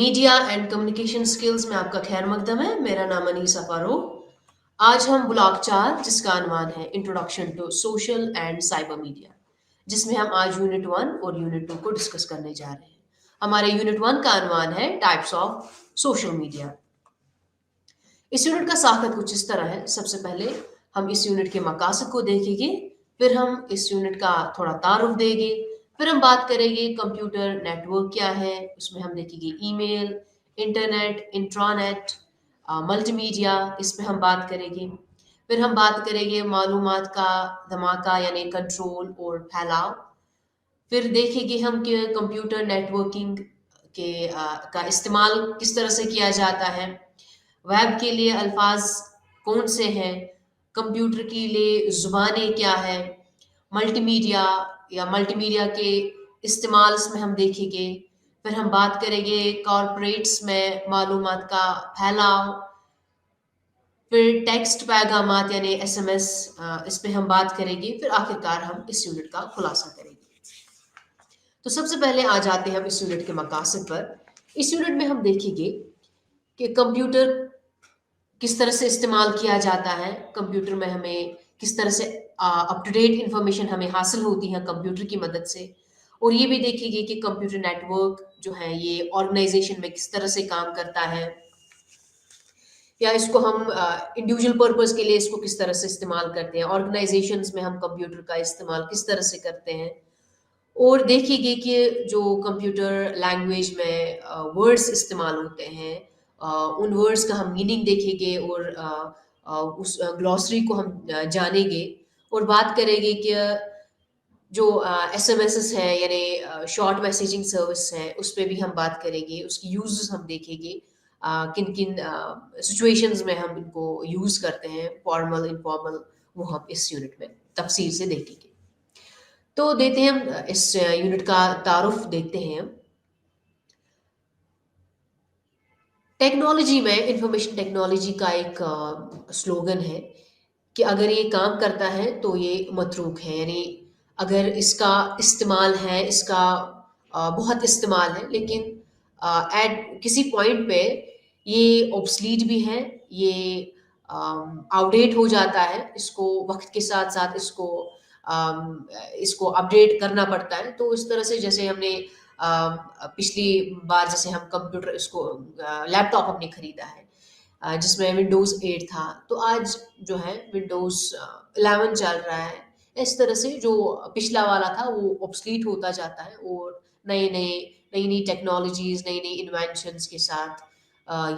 Media and communication skills में आपका खैर मकदम है। मेरा नाम अनीसा फारूक। आज हम ब्लॉक 4 जिसका अनुमान है introduction to social and cyber media, जिसमें हम आज यूनिट 1 और यूनिट 2 को डिस्कस करने जा रहे हैं। हमारे यूनिट 1 का अनुमान है टाइप्स ऑफ सोशल मीडिया। इस यूनिट का सार्थक कुछ इस तरह है। सबसे पहले हम इस यूनिट के मकासद को देखेंगे, फिर हम इस यूनिट का थोड़ा तारुफ देंगे, फिर हम बात करेंगे कंप्यूटर नेटवर्क क्या है, उसमें हम देखेंगे ईमेल, इंटरनेट, इंट्रानेट, मल्टीमीडिया, इस पे हम बात करेंगे। फिर हम बात करेंगे मालूमात का धमाका यानी कंट्रोल और फैलाव। फिर देखेंगे हम कि कंप्यूटर नेटवर्किंग का इस्तेमाल किस तरह से किया जाता है, वेब के लिए अल्फाज कौन से हैं, कंप्यूटर के लिए ज़ुबानें क्या है, मल्टीमीडिया या मल्टीमीडिया के इस्तेमाल में हम देखेंगे। फिर हम बात करेंगे कॉरपोरेट्स में मालूमात का फैलाव, फिर टेक्स्ट पैगामात यानी एसएमएस, इस पे हम बात करेंगे। फिर आखिरकार हम इस यूनिट का खुलासा करेंगे। तो सबसे पहले आ जाते हैं हम इस यूनिट के मकासद पर। इस यूनिट में हम देखेंगे कि कंप्यूटर किस तरह से इस्तेमाल किया जाता है, कंप्यूटर में हमें किस तरह से अप टू डेट इंफॉर्मेशन हमें हासिल होती है कंप्यूटर की मदद से, और ये भी देखेंगे कि कंप्यूटर नेटवर्क जो है ये ऑर्गेनाइजेशन में किस तरह से काम करता है, या इसको हम इंडिविजुअल पर्पस के लिए इसको किस तरह से इस्तेमाल करते हैं, ऑर्गेनाइजेशंस में हम कंप्यूटर का इस्तेमाल किस तरह से करते हैं। और देखिए कि जो कंप्यूटर लैंग्वेज में वर्ड्स इस्तेमाल होते हैं, उन वर्ड्स का हम मीनिंग देखेंगे, और उस ग्लॉसरी को हम जानेंगे, और बात करेंगे कि जो एसएमएस है यानी शॉर्ट मैसेजिंग सर्विस है, उस पे भी हम बात करेंगे, उसकी यूजेस हम देखेंगे, किन किन सिचुएशंस में हम इनको यूज करते हैं, फॉर्मल इनफॉर्मल, वो हम इस यूनिट में तफसील से देखेंगे। तो देते हैं हम इस यूनिट का तारुफ देखते हैं हम। टेक्नोलॉजी में इंफॉर्मेशन टेक्नोलॉजी का एक स्लोगन है कि अगर ये काम करता है तो ये मतरूक है, यानी अगर इसका इस्तेमाल है, इसका बहुत इस्तेमाल है, लेकिन एट किसी पॉइंट पे ये ऑब्सलीट भी है, ये आउटडेट हो जाता है, इसको वक्त के साथ साथ इसको अपडेट करना पड़ता है। तो इस तरह से जैसे हमने पिछली बार जैसे हम कंप्यूटर इसको लैपटॉप हमने खरीदा है, जिसमें विंडोज़ 8 था, तो आज जो है विंडोज़ 11 चल रहा है। इस तरह से जो पिछला वाला था वो ऑब्सलीट होता जाता है, और नई-नई टेक्नोलॉजीज़, नई-नई इन्वेंशंस के साथ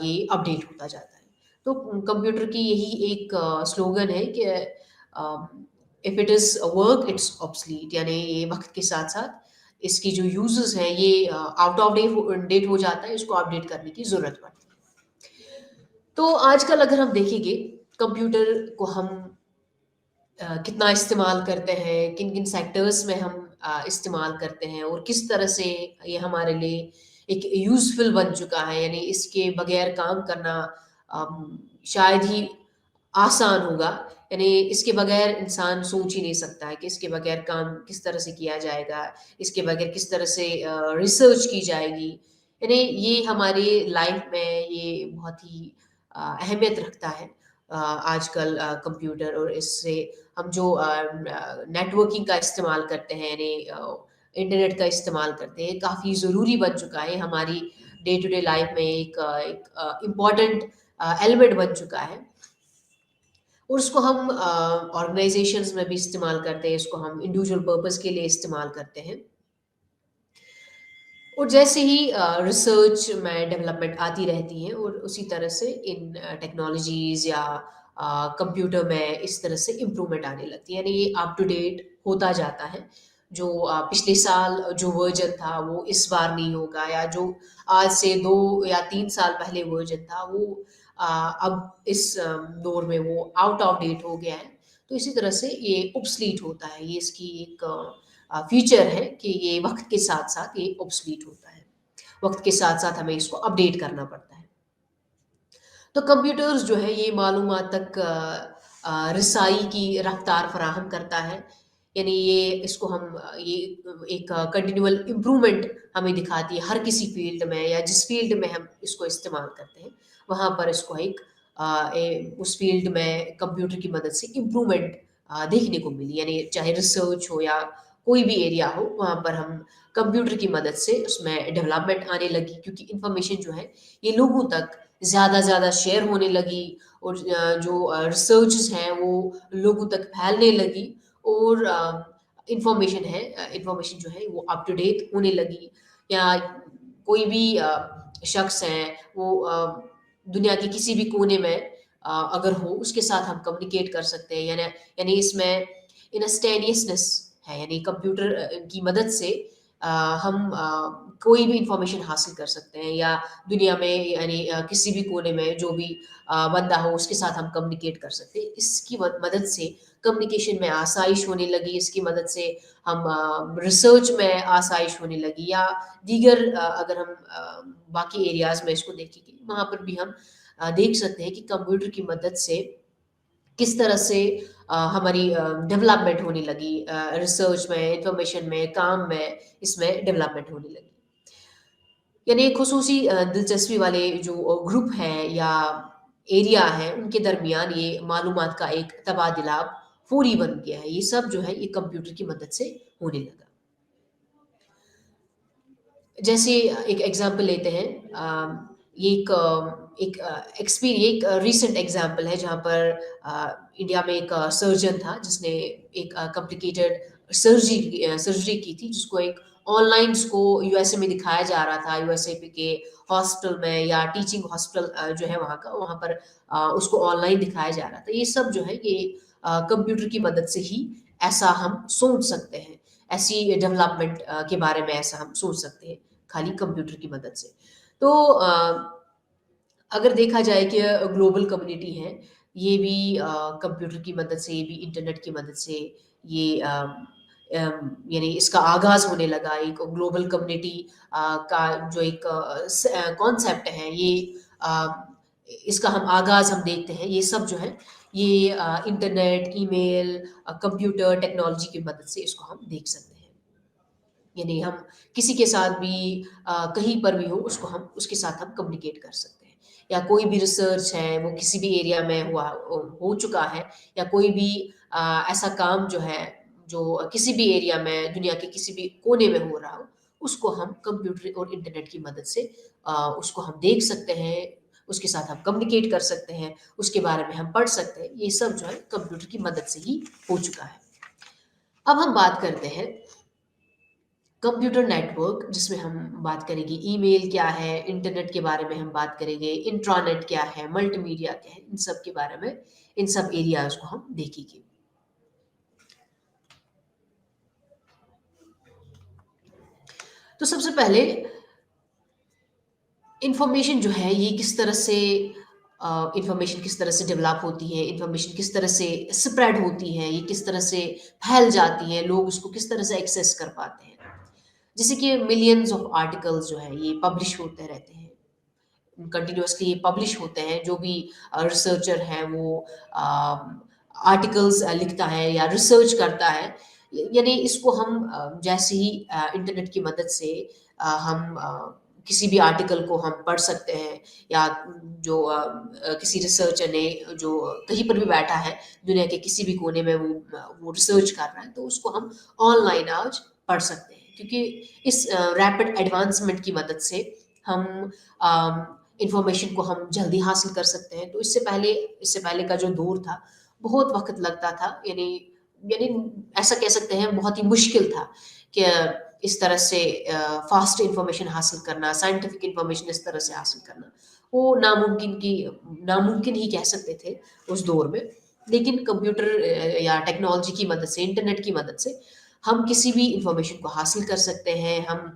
ये अपडेट होता जाता है। तो कंप्यूटर की यही एक स्लोगन है कि if it is work it's obsolete, यानी ये वक्त के साथ-साथ इसकी जो यूज़ेस हैं ये आउट ऑफ डेट हो जाता है, इसको अपडेट करने की ज़रूरत पड़ती है। तो आजकल अगर हम देखेंगे कंप्यूटर को हम कितना इस्तेमाल करते हैं, किन-किन सेक्टर्स में हम इस्तेमाल करते हैं, और किस तरह से ये हमारे लिए एक यूज़फुल बन चुका है, यानी इसके बगैर काम करना शायद ही आसान होगा। यानी इसके बगैर इंसान सोच ही नहीं सकता है कि इसके बगैर काम किस तरह से किया जाएगा, इसके बगैर किस तरह से रिसर्च की जाएगी। यानी ये हमारी लाइफ में ये बहुत ही अहमियत रखता है आजकल कंप्यूटर, और इससे हम जो नेटवर्किंग का इस्तेमाल करते हैं, यानी इंटरनेट का इस्तेमाल करते हैं, काफ़ी ज़रूरी बन चुका है हमारी डे टू डे लाइफ में, एक इम्पॉर्टेंट एलिमेंट बन चुका है। और उसको हम ऑर्गेनाइजेशंस में भी इस्तेमाल करते हैं, इसको हम इंडिविजुअल पर्पस के लिए इस्तेमाल करते हैं। और जैसे ही रिसर्च में डेवलपमेंट आती रहती है, और उसी तरह से इन टेक्नोलॉजीज़ या कंप्यूटर में इस तरह से इम्प्रूवमेंट आने लगती है, यानी ये अप टू डेट होता जाता है। जो पिछले साल जो वर्जन था वो इस बार नहीं होगा, या जो आज से 2 या 3 साल पहले वर्जन था वो अब इस दौर में वो आउट ऑफ डेट हो गया है। तो इसी तरह से ये ऑब्सलीट होता है, ये इसकी एक फीचर है कि ये वक्त के साथ साथ ये ऑब्सलीट होता है, वक्त के साथ साथ हमें इसको अपडेट करना पड़ता है। तो कंप्यूटर्स जो है ये मालूमात तक रसाई की रफ्तार फराहम करता है, यानी ये इसको हम ये एक कंटिन्यूअल इम्प्रूवमेंट हमें दिखाती है हर किसी फील्ड में, या जिस फील्ड में हम इसको इस्तेमाल करते हैं वहाँ पर इसको एक उस फील्ड में कंप्यूटर की मदद से इम्प्रूवमेंट देखने को मिली। यानी चाहे रिसर्च हो या कोई भी एरिया हो, वहाँ पर हम कंप्यूटर की मदद से उसमें डेवलपमेंट आने लगी, क्योंकि इंफॉर्मेशन जो है ये लोगों तक ज़्यादा शेयर होने लगी, और जो रिसर्चेस हैं वो लोगों तक फैलने लगी, और इंफॉर्मेशन जो है वो अप टू डेट होने लगी। या कोई भी शख्स है वो दुनिया के किसी भी कोने में अगर हो, उसके साथ हम कम्युनिकेट कर सकते हैं। यानी यानी इसमें इंस्टेंटेनियसनेस है, यानी कंप्यूटर की मदद से अ, हम कोई भी इंफॉर्मेशन हासिल कर सकते हैं, या दुनिया में यानी किसी भी कोने में जो भी बंदा हो उसके साथ हम कम्युनिकेट कर सकते हैं। इसकी मदद से कम्युनिकेशन में आसाइश होने लगी, इसकी मदद से हम रिसर्च में आसाइश होने लगी, या दीगर अगर हम बाकी एरियाज़ में इसको देखेंगे वहाँ पर भी हम देख सकते हैं कि कंप्यूटर की मदद से किस तरह से हमारी डेवलपमेंट होने लगी, रिसर्च में, इंफॉर्मेशन में, काम में, इसमें डेवलपमेंट होने लगी। यानी एक खुसूसी दिलचस्पी वाले जो ग्रुप हैं या एरिया है, उनके दरमियान ये मालूमात का एक तबादला फौरी बन गया है। ये सब जो है ये कंप्यूटर की मदद से होने लगा। जैसे एक एग्जांपल लेते हैं, ये एक रीसेंट एग्जांपल है जहाँ पर इंडिया में एक सर्जन था जिसने एक कॉम्प्लिकेटेड सर्जरी की थी, जिसको एक ऑनलाइन उसको यूएसए में दिखाया जा रहा था, यूएसए के हॉस्पिटल में, या टीचिंग हॉस्पिटल जो है वहाँ का, वहाँ पर उसको ऑनलाइन दिखाया जा रहा था। ये सब जो है ये कंप्यूटर की मदद से ही ऐसा हम सोच सकते हैं, ऐसी डेवलपमेंट के बारे में ऐसा हम सोच सकते हैं खाली कंप्यूटर की मदद से। तो अगर देखा जाए कि ग्लोबल कम्युनिटी है, ये भी कंप्यूटर की मदद से, ये भी इंटरनेट की मदद से ये यानी इसका आगाज़ होने लगा। एक ग्लोबल कम्युनिटी का जो एक कॉन्सेप्ट है, ये अ, इसका हम आगाज़ हम देखते हैं। ये सब जो है ये इंटरनेट, ईमेल, कंप्यूटर टेक्नोलॉजी की मदद से इसको हम देख सकते हैं। यानी हम किसी के साथ भी कहीं पर भी हो, उसको हम उसके साथ हम कम्युनिकेट कर सकते हैं। या कोई भी रिसर्च है वो किसी भी एरिया में हो चुका है, या कोई भी ऐसा काम जो है जो किसी भी एरिया में दुनिया के किसी भी कोने में हो रहा हो, उसको हम कंप्यूटर और इंटरनेट की मदद से उसको हम देख सकते हैं, उसके साथ हम कम्युनिकेट कर सकते हैं, उसके बारे में हम पढ़ सकते हैं। ये सब जो है कंप्यूटर की मदद से ही हो चुका है। अब हम बात करते हैं कंप्यूटर नेटवर्क, जिसमें हम बात करेंगे ईमेल क्या है, इंटरनेट के बारे में हम बात करेंगे, इंट्रानेट क्या है, मल्टीमीडिया क्या है, इन सब के बारे में, इन सब एरियाज को हम देखेंगे। तो सबसे पहले इंफॉर्मेशन जो है ये किस तरह से इंफॉर्मेशन किस तरह से डेवलप होती है, इंफॉर्मेशन किस तरह से स्प्रेड होती है, ये किस तरह से फैल जाती है, लोग उसको किस तरह से एक्सेस कर पाते हैं। जैसे कि मिलियंस ऑफ आर्टिकल्स जो है ये पब्लिश होते रहते हैं, कंटिन्यूअसली ये पब्लिश होते हैं। जो भी रिसर्चर है वो आर्टिकल्स लिखता है या रिसर्च करता है, यानी इसको हम जैसे ही इंटरनेट की मदद से हम किसी भी आर्टिकल को हम पढ़ सकते हैं, या जो किसी रिसर्चर ने जो कहीं पर भी बैठा है दुनिया के किसी भी कोने में वो रिसर्च कर रहा है, तो उसको हम ऑनलाइन आज पढ़ सकते हैं, क्योंकि इस रैपिड एडवांसमेंट की मदद से हम इंफॉर्मेशन को हम जल्दी हासिल कर सकते हैं। तो इससे पहले का जो दौर था, बहुत वक़्त लगता था, यानी ऐसा कह सकते हैं बहुत ही मुश्किल था कि इस तरह से फ़ास्ट इंफॉर्मेशन हासिल करना, साइंटिफिक इंफॉर्मेशन इस तरह से हासिल करना, वो नामुमकिन ही कह सकते थे उस दौर में। लेकिन कंप्यूटर या टेक्नोलॉजी की मदद से, इंटरनेट की मदद से हम किसी भी इंफॉर्मेशन को हासिल कर सकते हैं, हम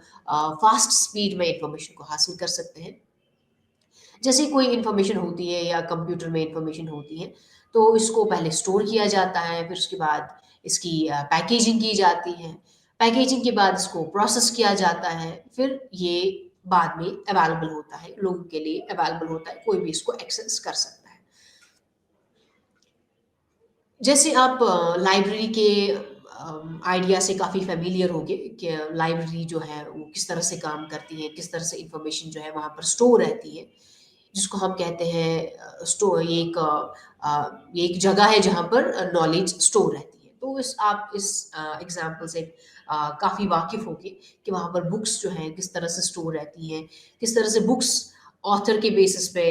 फ़ास्ट स्पीड में इंफॉर्मेशन को हासिल कर सकते हैं। जैसे कोई इन्फॉर्मेशन होती है या कंप्यूटर में इन्फॉर्मेशन होती है, तो इसको पहले स्टोर किया जाता है, फिर उसके बाद इसकी पैकेजिंग की जाती है। पैकेजिंग के बाद इसको प्रोसेस किया जाता है, फिर ये बाद में अवेलेबल होता है, लोगों के लिए अवेलेबल होता है, कोई भी इसको एक्सेस कर सकता है। जैसे आप लाइब्रेरी के آئیڈیا سے کافی فیملیئر ہوگے کہ لائبریری جو ہے وہ کس طرح سے کام کرتی ہے، کس طرح سے انفارمیشن جو ہے وہاں پر اسٹور رہتی ہے، جس کو ہم کہتے ہیں اسٹور. یہ ایک جگہ ہے جہاں پر نالج اسٹور رہتی ہے. تو آپ اس ایگزامپل سے کافی واقف ہوگے کہ وہاں پر بکس جو ہیں کس طرح سے اسٹور رہتی ہیں، کس طرح سے بکس آتھر کے بیسس پہ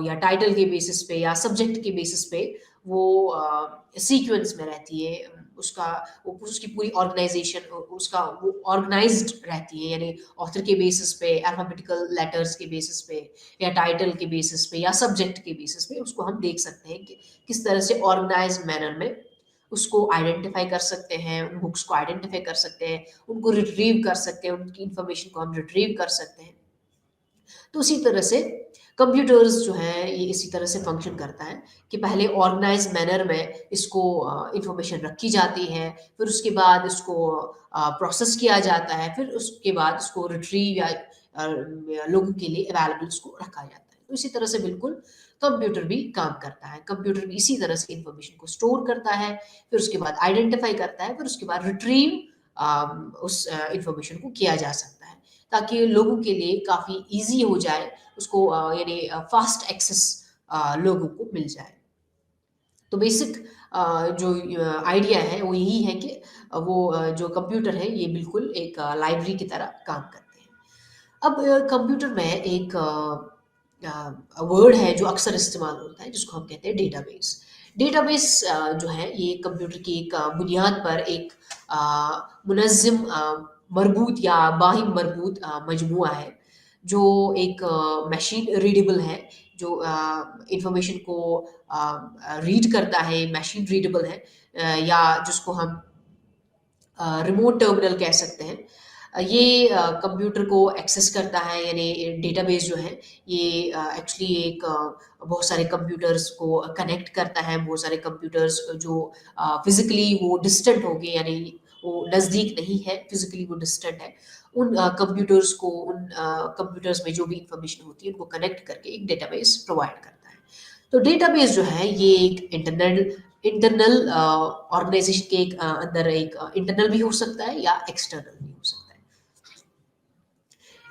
یا ٹائٹل کے بیسس پہ یا سبجیکٹ کے بیسس پہ وہ سیکوینس میں رہتی ہے. اس کی پوری آرگنائزیشن اس کا وہ آرگنائزڈ رہتی ہے، یعنی آتھر کے بیسس پہ، الفابیٹیکل لیٹرز کے بیسس پہ یا ٹائٹل کے بیسس پہ یا سبجیکٹ کے بیسس پہ اس کو ہم دیکھ سکتے ہیں کہ کس طرح سے آرگنائز مینر میں اس کو آئیڈینٹیفائی کر سکتے ہیں، ان بکس کو آئیڈینٹیفائی کر سکتے ہیں، ان کو ریٹریو کر سکتے ہیں، ان کی انفارمیشن کو ہم ریٹریو کر سکتے ہیں. تو اسی طرح سے کمپیوٹرز جو ہیں یہ اسی طرح سے فنکشن کرتا ہے کہ پہلے آرگنائز مینر میں اس کو انفارمیشن رکھی جاتی ہے، پھر اس کے بعد اس کو پروسیس کیا جاتا ہے، پھر اس کے بعد اس کو ریٹریو یا لوگوں کے لیے اویلیبل اس کو رکھا جاتا ہے. تو اسی طرح سے بالکل کمپیوٹر بھی کام کرتا ہے. کمپیوٹر بھی اسی طرح سے انفارمیشن کو اسٹور کرتا ہے، پھر اس کے بعد آئیڈینٹیفائی کرتا ہے، پھر اس کے بعد ریٹریو اس انفارمیشن کو کیا جا سکتا ہے تاکہ لوگوں کے لیے کافی ایزی ہو جائے اس کو یعنی فاسٹ ایکسس لوگوں کو مل جائے. تو بیسک جو آئیڈیا ہے وہ یہی ہے کہ وہ جو کمپیوٹر ہے یہ بالکل ایک لائبریری کی طرح کام کرتے ہیں. اب کمپیوٹر میں ایک ورڈ ہے جو اکثر استعمال ہوتا ہے جس کو ہم کہتے ہیں ڈیٹا بیس. ڈیٹا بیس جو ہے یہ کمپیوٹر کی ایک بنیاد پر ایک منظم مربوط یا باہم مربوط مجموعہ ہے جو ایک مشین ریڈیبل ہے، جو انفارمیشن کو ریڈ کرتا ہے، مشین ریڈیبل ہے، یا جس کو ہم ریموٹ ٹرمینل کہہ سکتے ہیں. یہ کمپیوٹر کو ایکسیس کرتا ہے، یعنی ڈیٹا بیس جو ہے یہ ایکچولی ایک بہت سارے کمپیوٹرز کو کنیکٹ کرتا ہے. بہت سارے کمپیوٹرز جو فزیکلی وہ ڈسٹنٹ ہو گئے، یعنی وہ نزدیک نہیں ہے، فزیکلی وہ ڈسٹنٹ ہے، ان کمپیوٹرز کو، ان کمپیوٹرز میں جو بھی انفارمیشن ہوتی ہے ان کو کنیکٹ کر کے ایک ڈیٹا بیس پرووائڈ کرتا ہے. تو ڈیٹا بیس جو ہے یہ ایک انٹرنل آرگنائزیشن کے ایک اندر ایک انٹرنل بھی ہو سکتا ہے یا ایکسٹرنل بھی ہو سکتا ہے.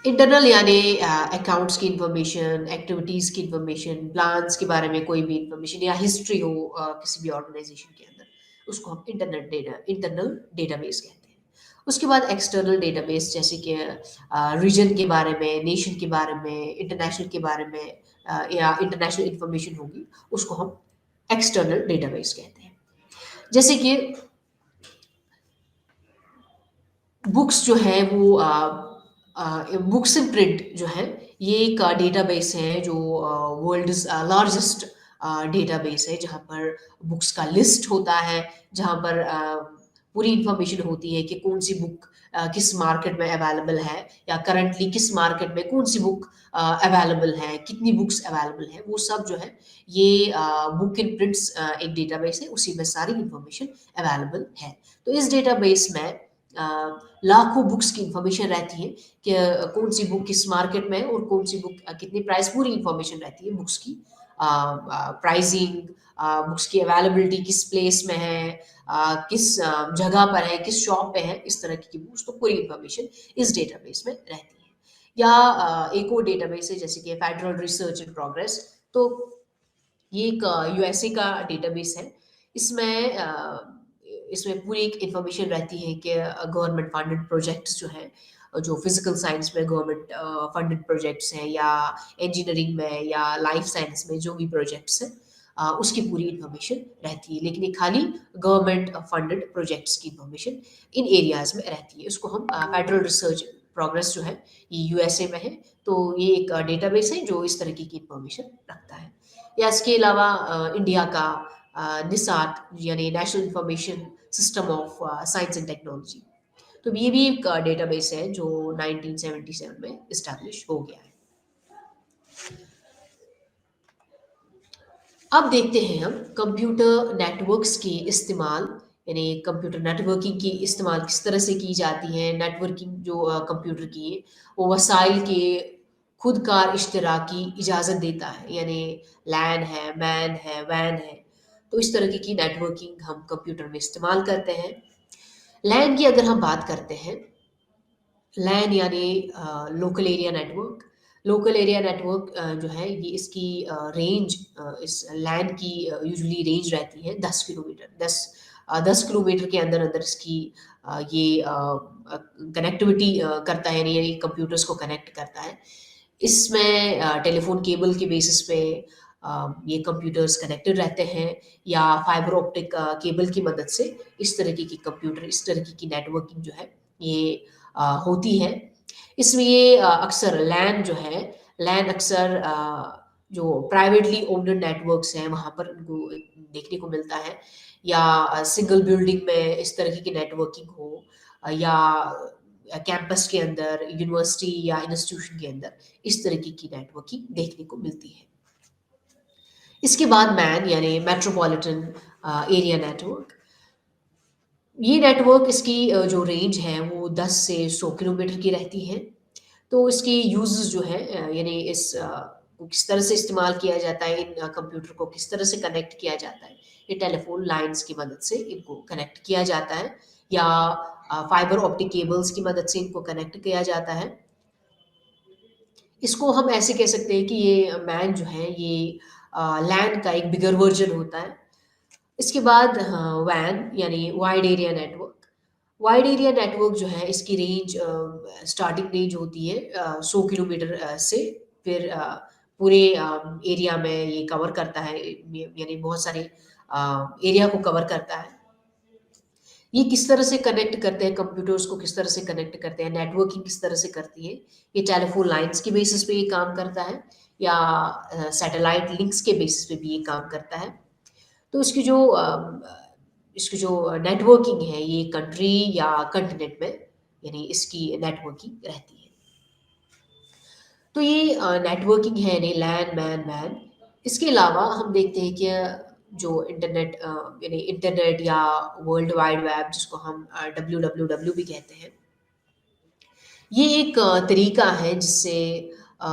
انٹرنل یعنی اکاؤنٹس کی انفارمیشن، ایکٹیویٹیز کی انفارمیشن، پلانس کے بارے میں کوئی بھی انفارمیشن یا ہسٹری ہو کسی بھی آرگنائزیشن کے اندر، اس کو ہم انٹرنل ڈیٹا بیس کہتے ہیں. اس کے بعد ایکسٹرنل ڈیٹا بیس جیسے کہ ریجن کے بارے میں، نیشن کے بارے میں، انٹرنیشنل کے بارے میں یا انٹرنیشنل انفارمیشن ہوگی، اس کو ہم ایکسٹرنل ڈیٹا بیس کہتے ہیں. جیسے کہ بکس جو ہے وہ بکس ان پرنٹ جو ہے یہ ایک ڈیٹا بیس ہے جو ورلڈز لارجسٹ ڈیٹا بیس ہے، جہاں پر بکس کا لسٹ ہوتا ہے، جہاں پر پوری انفارمیشن ہوتی ہے کہ کون سی بک کس مارکیٹ میں اویلیبل ہے، یا کرنٹلی کس مارکیٹ میں کون سی بک اویلیبل ہے، کتنی بکس اویلیبل ہیں، وہ سب جو ہے یہ بک ان پرنٹس ایک ڈیٹا بیس ہے، اسی میں ساری انفارمیشن اویلیبل ہے. تو اس ڈیٹا بیس میں لاکھوں بکس کی انفارمیشن رہتی ہے کہ کون سی بک کس مارکیٹ میں اور کون سی بک کتنی پرائس، پوری انفارمیشن رہتی ہے بکس کی، پرائزنگ، بکس کی اویلیبلٹی کس پلیس میں ہے، کس جگہ پر ہے، کس شاپ پہ ہے، اس طرح کی بکس، تو پوری انفارمیشن اس ڈیٹا بیس میں رہتی ہے. یا ایک اور ڈیٹا بیس ہے جیسے کہ فیڈرل ریسرچ ان پروگریس. تو یہ ایک یو ایس اے کا ڈیٹا بیس ہے. اس میں اس میں پوری ایک انفارمیشن رہتی ہے کہ گورنمنٹ فنڈڈ پروجیکٹس جو ہیں، جو فزیکل سائنس میں گورنمنٹ فنڈڈ پروجیکٹس ہیں، یا انجینئرنگ میں یا لائف سائنس میں جو بھی پروجیکٹس ہیں اس کی پوری انفارمیشن رہتی ہے. لیکن یہ خالی گورنمنٹ فنڈڈ پروجیکٹس کی انفارمیشن ان ایریاز میں رہتی ہے. اس کو ہم فیڈرل ریسرچ پروگریس جو ہے یہ یو ایس اے میں ہے. تو یہ ایک ڈیٹا بیس ہے جو اس طریقے کی انفارمیشن رکھتا ہے. یا اس کے علاوہ انڈیا کا نسات یعنی national information system of science and technology, تو یہ بھی ایک ڈیٹا بیس ہے جو 1977 میں اسٹیبلش ہو گیا ہے. اب دیکھتے ہیں ہم کمپیوٹر نیٹ ورکس کی استعمال، یعنی کمپیوٹر نیٹ ورکنگ کی استعمال کس طرح سے کی جاتی ہے. نیٹ ورکنگ جو کمپیوٹر کی ہے وہ وسائل کے خود کار اشتراک کی اجازت دیتا ہے، یعنی لین ہے، مین ہے، وین ہے. تو اس طرح کی نیٹ ورکنگ ہم کمپیوٹر میں استعمال کرتے ہیں. लैन की अगर हम बात करते हैं, लैन यानी local area network. Local area network जो है ये इसकी रेंज, इस लैन की यूजुअली रेंज रहती है 10 किलोमीटर। 10 किलोमीटर के अंदर अंदर इसकी ये कनेक्टिविटी करता है, यानी ये कंप्यूटर्स को कनेक्ट करता है। इसमें टेलीफोन केबल के बेसिस पे ये कंप्यूटर्स कनेक्टेड रहते हैं, या फाइबर ऑप्टिक केबल की मदद से इस तरीके की कंप्यूटर, इस तरीके की नेटवर्किंग जो है ये होती है। इसमें ये अक्सर लैन जो है, लैन अक्सर जो प्राइवेटली ओन्ड नेटवर्क्स हैं वहाँ पर उनको देखने को मिलता है, या सिंगल बिल्डिंग में इस तरह की नेटवर्किंग हो, या कैंपस के अंदर, यूनिवर्सिटी या इंस्टीट्यूशन के अंदर इस तरीके की नेटवर्किंग देखने को मिलती है। इसके बाद मैन यानी मेट्रोपॉलिटन एरिया नेटवर्क। ये नेटवर्क इसकी जो रेंज है वो 10 से 100 किलोमीटर की रहती है। तो इसके यूज़ेस जो है, यानी को किस तरह से इस्तेमाल किया जाता है, इन कंप्यूटर को किस तरह से कनेक्ट किया जाता है। ये टेलीफ़ोन लाइन्स की मदद से इनको कनेक्ट किया जाता है, या फाइबर ऑप्टिक केबल्स की मदद से इनको कनेक्ट किया जाता है। इसको हम ऐसे कह सकते हैं कि ये मैन जो है ये लैन का एक बिगर वर्ज़न होता है। इसके बाद वैन यानी wide area network. Wide area network जो है इसकी रेंज, स्टार्टिंग रेंज होती है 100 किलोमीटर से, फिर पूरे एरिया में ये कवर करता है, यानी बहुत सारे एरिया को कवर करता है। ये किस तरह से कनेक्ट करते हैं कंप्यूटर्स को, किस तरह से कनेक्ट करते हैं, नेटवर्किंग किस तरह से करती है, ये टेलीफोन लाइन्स के बेसिस पे ये काम करता है, या सैटेलाइट लिंक्स के बेसिस पे भी ये काम करता है। तो इसकी जो नेटवर्किंग है ये कंट्री या कॉन्टिनेंट में, यानी इसकी नेटवर्किंग रहती है। तो ये नेटवर्किंग है, यानी लैन मैन मैन। इसके अलावा हम देखते हैं कि जो इंटरनेट, यानी इंटरनेट या वर्ल्ड वाइड वेब जिसको हम WWW भी कहते हैं, ये एक तरीका है जिससे अ,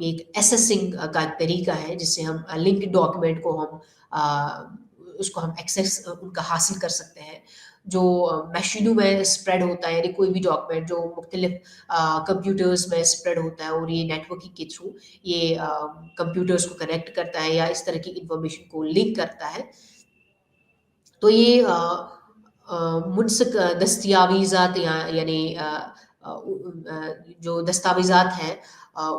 एक एसेसिंग का एक तरीका है जिससे हम लिंक्ड डॉक्यूमेंट को हम उसको हम एक्सेस उनका हासिल कर सकते हैं। जो मशीनों में स्प्रेड होता है, यानी कोई भी डॉक्यूमेंट जो मुख्तलिफ कंप्यूटर्स में स्प्रेड होता है, और ये नेटवर्किंग के थ्रू ये कंप्यूटर्स को कनेक्ट करता है या इस तरह की इंफॉर्मेशन को लिंक करता है। तो ये मुनसक दस्तावेज़ात, या यानी जो दस्तावेज़ात हैं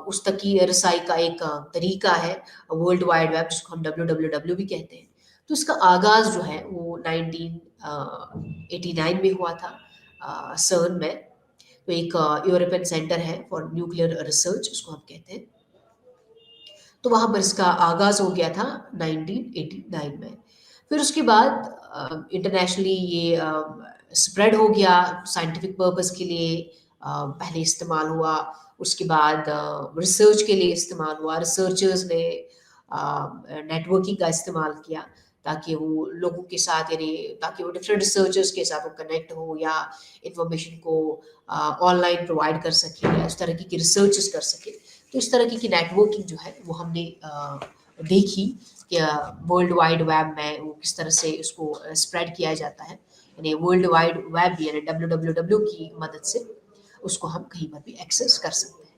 उस तक की रसाई का एक तरीका है वर्ल्ड वाइड वेब, जिसको हम WWW भी कहते हैं। तो इसका आगाज़ जो है वो 1989 में हुआ था, सर्न में। तो एक यूरोपियन सेंटर है फॉर न्यूक्लियर रिसर्च, उसको हम कहते हैं। तो वहाँ पर इसका आगाज़ हो गया था 1989 में। फिर उसके बाद इंटरनेशनली ये स्प्रेड हो गया साइंटिफिक पर्पस के लिए। पहले इस्तेमाल हुआ, उसके बाद रिसर्च के लिए इस्तेमाल हुआ। रिसर्चर्स ने नेटवर्किंग का इस्तेमाल किया ताकि वो लोगों के साथ, यानी ताकि वो डिफरेंट रिसर्चर्स के साथ वो कनेक्ट हो, या इंफॉर्मेशन को ऑनलाइन प्रोवाइड कर सके, या इस तरह की रिसर्चेस कर सके। तो इस तरह की नेटवर्किंग जो है वो हमने देखी कि वर्ल्ड वाइड वेब में वो किस तरह से इसको स्प्रेड किया जाता है, यानी वर्ल्ड वाइड वेब यानी WWW की मदद से उसको हम कहीं पर भी एक्सेस कर सकते हैं।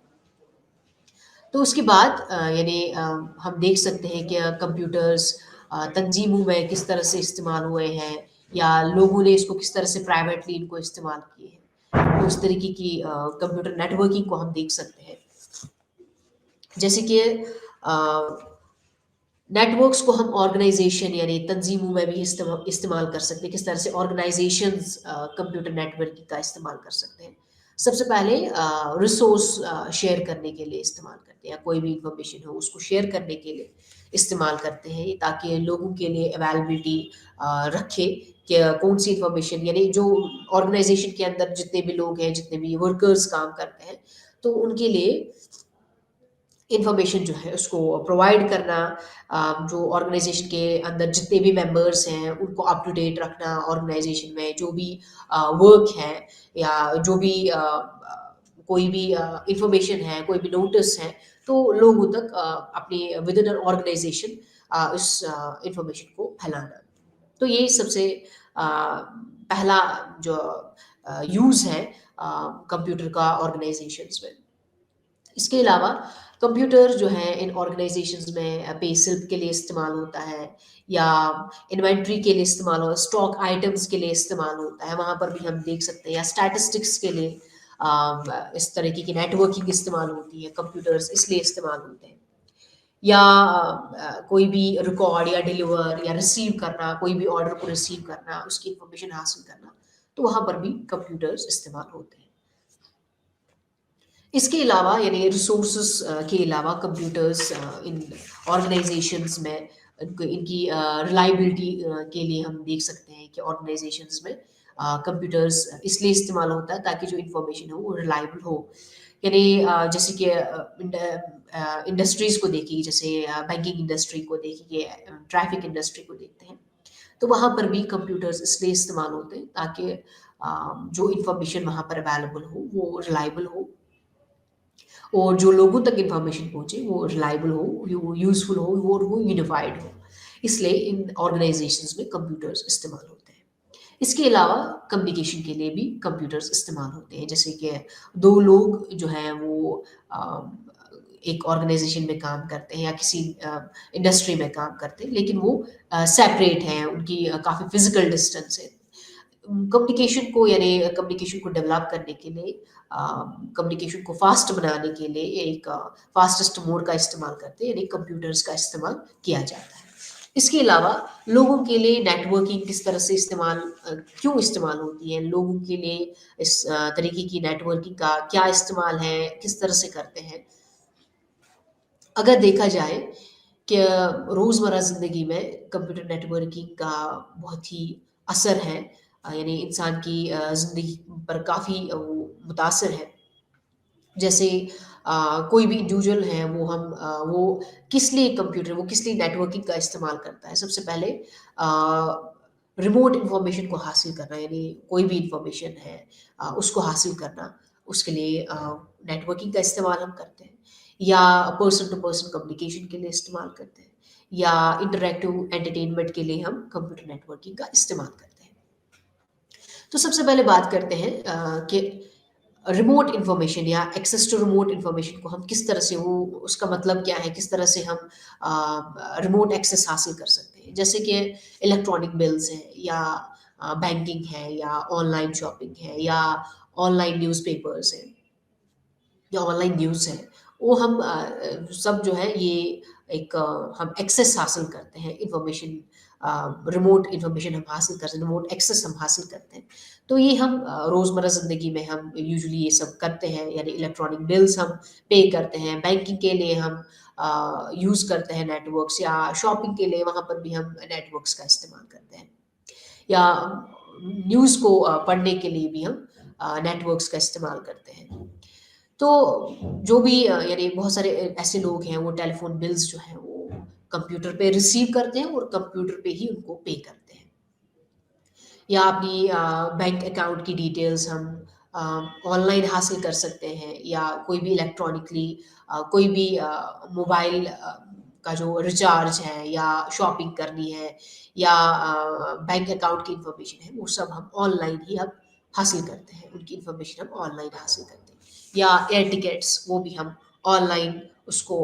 तो उसके बाद यानी हम देख सकते हैं कि कंप्यूटर्स तंजीमों में किस तरह से इस्तेमाल हुए हैं, या लोगों ने इसको किस तरह से प्राइवेटली इनको इस्तेमाल किए हैं। तो इस तरीके की कंप्यूटर नेटवर्किंग को हम देख सकते हैं। जैसे कि नेटवर्क्स को हम ऑर्गेनाइजेशन यानी तंजीमों में भी इस्तेमाल कर सकते हैं। किस तरह से ऑर्गेनाइजेशंस कंप्यूटर नेटवर्किंग का इस्तेमाल कर सकते हैं। सबसे पहले रिसोर्स शेयर करने के लिए इस्तेमाल करते हैं, या कोई भी इंफॉर्मेशन हो उसको शेयर करने के लिए इस्तेमाल करते हैं, ताकि लोगों के लिए अवेलेबिलिटी रखे कि कौन सी इंफॉर्मेशन, यानी जो ऑर्गेनाइजेशन के अंदर जितने भी लोग हैं, जितने भी वर्कर्स काम करते हैं, तो उनके लिए इन्फॉर्मेशन जो है उसको प्रोवाइड करना। जो ऑर्गेनाइजेशन के अंदर जितने भी मेंबर्स हैं उनको अप टू डेट रखना, ऑर्गेनाइजेशन में जो भी वर्क है, या जो भी कोई भी इंफॉर्मेशन है, कोई भी नोटिस है, तो लोगों तक अपनी विद इन ऑर्गेनाइजेशन उस इंफॉर्मेशन को फैलाना। तो ये सबसे पहला जो यूज़ है कंप्यूटर का ऑर्गेनाइजेशंस में। इसके अलावा कंप्यूटर जो है इन ऑर्गेनाइजेशंस में पे स्लिप के लिए इस्तेमाल होता है, या इन्वेंट्री के लिए इस्तेमाल हो, स्टॉक आइटम्स के लिए इस्तेमाल होता है, वहाँ पर भी हम देख सकते हैं, या स्टैटिस्टिक्स के लिए इस तरीके की नेटवर्किंग इस्तेमाल होती है, कंप्यूटर्स इसलिए इस्तेमाल होते हैं। या कोई भी रिकॉर्ड या डिलीवर या रिसीव करना, कोई भी ऑर्डर को रिसीव करना, उसकी इंफॉर्मेशन हासिल करना, तो वहाँ पर भी कंप्यूटर्स इस्तेमाल होते हैं। इसके अलावा यानी रिसोर्सेज के अलावा कंप्यूटर्स इन ऑर्गेनाइजेशंस में इनकी रिलायबिलिटी के लिए हम देख सकते हैं कि ऑर्गेनाइजेशंस में कंप्यूटर्स इसलिए इस्तेमाल होता है ताकि जो इंफॉर्मेशन है वो रिलायबल हो। यानी जैसे कि इंडस्ट्रीज को देखिए, जैसे बैंकिंग इंडस्ट्री को देखिए, ट्रैफिक इंडस्ट्री को देखते हैं, तो वहाँ पर भी कंप्यूटर्स इसलिए इस्तेमाल होते हैं ताकि जो इंफॉर्मेशन वहाँ पर अवेलेबल हो वो रिलायबल हो, और जो लोगों तक इन्फॉर्मेशन पहुँचे वो रिलायबल हो, वो यूज़फुल हो, वो यूनिफाइड हो। इसलिए इन ऑर्गेनाइजेशंस में कंप्यूटर्स इस्तेमाल होते हैं। इसके अलावा कम्युनिकेशन के लिए भी कंप्यूटर्स इस्तेमाल होते हैं, जैसे कि 2 लोग जो हैं वो एक ऑर्गेनाइजेशन में काम करते हैं या किसी इंडस्ट्री में काम करते हैं, लेकिन वो सेपरेट हैं, उनकी काफ़ी फिज़िकल डिस्टेंस है। कम्युनिकेशन को डेवलप करने के लिए, कम्युनिकेशन को फास्ट बनाने के लिए एक फास्टेस्ट मोड का इस्तेमाल करते हैं, यानी कंप्यूटर्स का इस्तेमाल किया जाता है। इसके अलावा लोगों के लिए नेटवर्किंग किस तरह से क्यों इस्तेमाल होती है, लोगों के लिए इस तरीके की नेटवर्किंग का क्या इस्तेमाल है, किस तरह से करते हैं। अगर देखा जाए कि रोज़मर्रा ज़िंदगी में कंप्यूटर नेटवर्किंग का बहुत ही असर है, यानी इंसान की ज़िंदगी पर काफ़ी वो मुतासिर है। जैसे कोई भी इंडिविजुअल है, वो वो किस लिए नेटवर्किंग का इस्तेमाल करता है। सबसे पहले रिमोट इन्फॉर्मेशन को हासिल करना, यानी कोई भी इन्फॉर्मेशन है उसको हासिल करना, उसके लिए नेटवर्किंग का इस्तेमाल हम करते हैं, या पर्सन टू पर्सन कम्युनिकेशन के लिए इस्तेमाल करते हैं, या इंटरैक्टिव एंटरटेनमेंट के लिए हम कंप्यूटर नेटवर्किंग का इस्तेमाल करते हैं। तो सबसे पहले बात करते हैं कि रिमोट इन्फॉर्मेशन या एक्सेस टू रिमोट इन्फॉर्मेशन को हम किस तरह से, वो उसका मतलब क्या है, किस तरह से हम रिमोट एक्सेस हासिल कर सकते हैं। जैसे कि इलेक्ट्रॉनिक बिल्स हैं, या बैंकिंग है, या ऑनलाइन शॉपिंग है, या ऑनलाइन न्यूज़पेपर्स हैं, या ऑनलाइन न्यूज़ है, वो हम सब जो है ये एक हम एक्सेस हासिल करते हैं इन्फॉर्मेशन, रिमोट इन्फॉर्मेशन हम हासिल करते हैं, रिमोट एक्सेस हम हासिल करते हैं। तो ये हम रोज़मर्रा ज़िंदगी में हम यूजुअली ये सब करते हैं, यानी इलेक्ट्रॉनिक बिल्स हम पे करते हैं, बैंकिंग के लिए हम यूज़ करते हैं नेटवर्क्स, या शॉपिंग के लिए वहाँ पर भी हम नेटवर्क्स का इस्तेमाल करते हैं, या न्यूज़ को पढ़ने के लिए भी हम नेटवर्क्स का इस्तेमाल करते हैं। तो जो भी यानी बहुत सारे ऐसे लोग हैं, वो टेलीफ़ोन बिल्स जो हैं वो कंप्यूटर पे रिसीव करते हैं और कंप्यूटर पे ही उनको पे करते हैं। या अपनी बैंक अकाउंट की डिटेल्स हम ऑनलाइन हासिल कर सकते हैं, या कोई भी इलेक्ट्रॉनिकली कोई भी मोबाइल का जो रिचार्ज है, या शॉपिंग करनी है, या बैंक अकाउंट की इंफॉर्मेशन है, वो सब हम ऑनलाइन ही अब हासिल करते हैं, उनकी इंफॉर्मेशन हम ऑनलाइन हासिल करते हैं। या एयर टिकट्स, वो भी हम ऑनलाइन उसको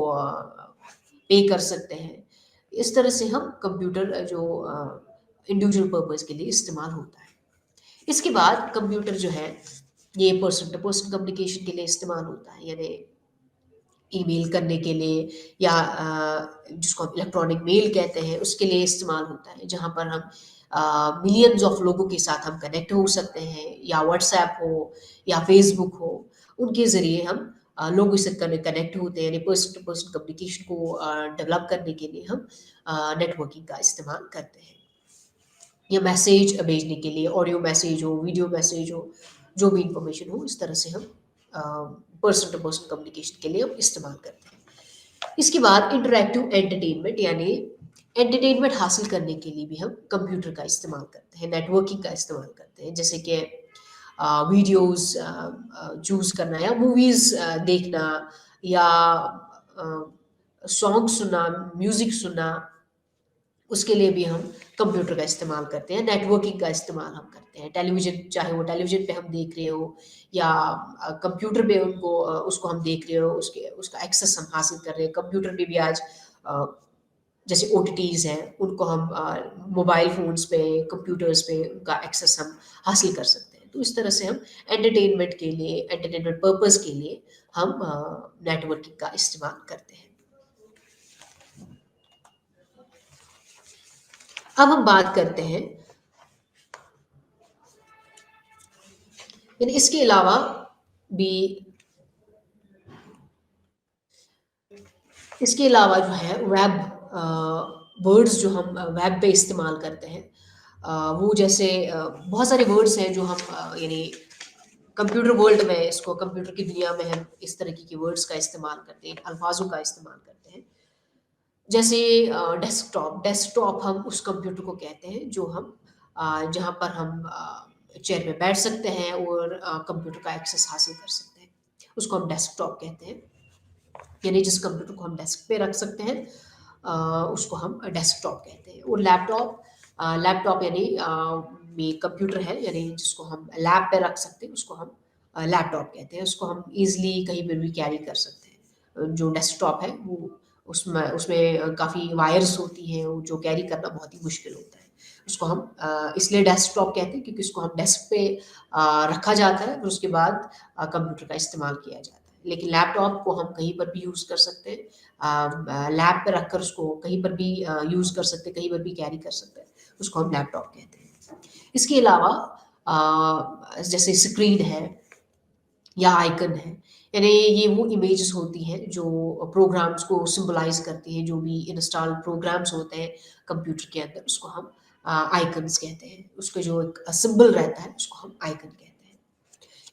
पे कर सकते हैं। इस तरह से हम कंप्यूटर जो इंडिविजुअल पर्पज़ के लिए इस्तेमाल होता है। इसके बाद कंप्यूटर जो है ये पर्सन टू पर्सन कम्युनिकेशन के लिए इस्तेमाल होता है, यानी ईमेल करने के लिए, या जिसको हम इलेक्ट्रॉनिक मेल कहते हैं उसके लिए इस्तेमाल होता है, जहाँ पर हम मिलियंस ऑफ लोगों के साथ हम कनेक्ट हो सकते हैं, या व्हाट्सएप हो, या फेसबुक हो, उनके ज़रिए हम लोगों से कनेक्ट होते हैं, यानी पर्सन टू पर्सन कम्युनिकेशन को डेवलप करने के लिए हम नेटवर्किंग का इस्तेमाल करते हैं, या मैसेज भेजने के लिए, ऑडियो मैसेज हो, वीडियो मैसेज हो, जो भी इंफॉर्मेशन हो, इस तरह से हम पर्सन टू पर्सन कम्युनिकेशन के लिए हम इस्तेमाल करते हैं। इसके बाद इंटरैक्टिव एंटरटेनमेंट, यानी एंटरटेनमेंट हासिल करने के लिए भी हम कंप्यूटर का इस्तेमाल करते हैं, नेटवर्किंग का इस्तेमाल करते हैं, जैसे कि वीडियोस चूज़ करना, या मूवीज़ देखना, या सॉन्ग सुनना, म्यूज़िक सुनना, उसके लिए भी हम कंप्यूटर का इस्तेमाल करते हैं, नेटवर्किंग का इस्तेमाल हम करते हैं। टेलीविज़न, चाहे वो टेलीविज़न पे हम देख रहे हो या कंप्यूटर पे उसको हम देख रहे हो, उसके उसका एक्सेस हम हासिल कर रहे हैं। कंप्यूटर पे भी आज अ, जैसे ओटीटीज़ हैं, उनको हम मोबाइल फ़ोन्स पे, कंप्यूटर्स पे उनका एक्सेस हम हासिल कर सकते हैं। तो इस तरह से हम एंटरटेनमेंट पर्पज़ के लिए हम नेटवर्किंग का इस्तेमाल करते हैं। अब हम बात करते हैं, यानी इसके अलावा भी इसके अलावा जो है वेब वर्ड्स जो हम वेब पे इस्तेमाल करते हैं, वो जैसे बहुत सारे वर्ड्स हैं जो हम यानी कंप्यूटर वर्ल्ड में, इसको कंप्यूटर की दुनिया में हम इस तरीके की वर्ड्स का इस्तेमाल करते हैं, अल्फाजों का इस्तेमाल करते हैं। जैसे डेस्कटॉप, डेस्कटॉप हम उस कंप्यूटर को कहते हैं जो हम जहाँ पर हम चेयर पे बैठ सकते हैं और कंप्यूटर का एक्सेस हासिल कर सकते हैं। उसको हम डेस्कटॉप कहते हैं। यानी जिस कंप्यूटर को हम डेस्क पे रख सकते हैं, उसको हम डेस्कटॉप कहते हैं। और लैपटॉप यानी ये कंप्यूटर है, यानी जिसको हम लैब पे रख सकते हैं, उसको हम लैपटॉप कहते हैं। उसको हम ईज़िली कहीं पे भी कैरी कर सकते हैं। जो डेस्कटॉप है वो उसमें उसमें काफ़ी वायर्स होती हैं, वो जो कैरी करना बहुत ही मुश्किल होता है। उसको हम इसलिए डेस्कटॉप कहते हैं क्योंकि उसको हम डेस्क पे रखा जाता है, फिर उसके बाद कंप्यूटर का इस्तेमाल किया जाता है। लेकिन लैपटॉप को हम कहीं पर भी यूज़ कर सकते हैं। लैब पे रखकर उसको कहीं पर भी यूज़ कर सकते हैं, कहीं पर भी कैरी कर सकते हैं। उसको हम लैपटॉप कहते हैं। इसके अलावा जैसे स्क्रीन है या आइकन है, यानी ये वो इमेजेस होती हैं जो प्रोग्राम्स को सिंबलाइज़ करती हैं, जो भी इंस्टॉल प्रोग्राम्स होते हैं कंप्यूटर के अंदर, उसको हम आइकन्स कहते हैं। उसका जो एक सिंबल रहता है, उसको हम आइकन कहते हैं।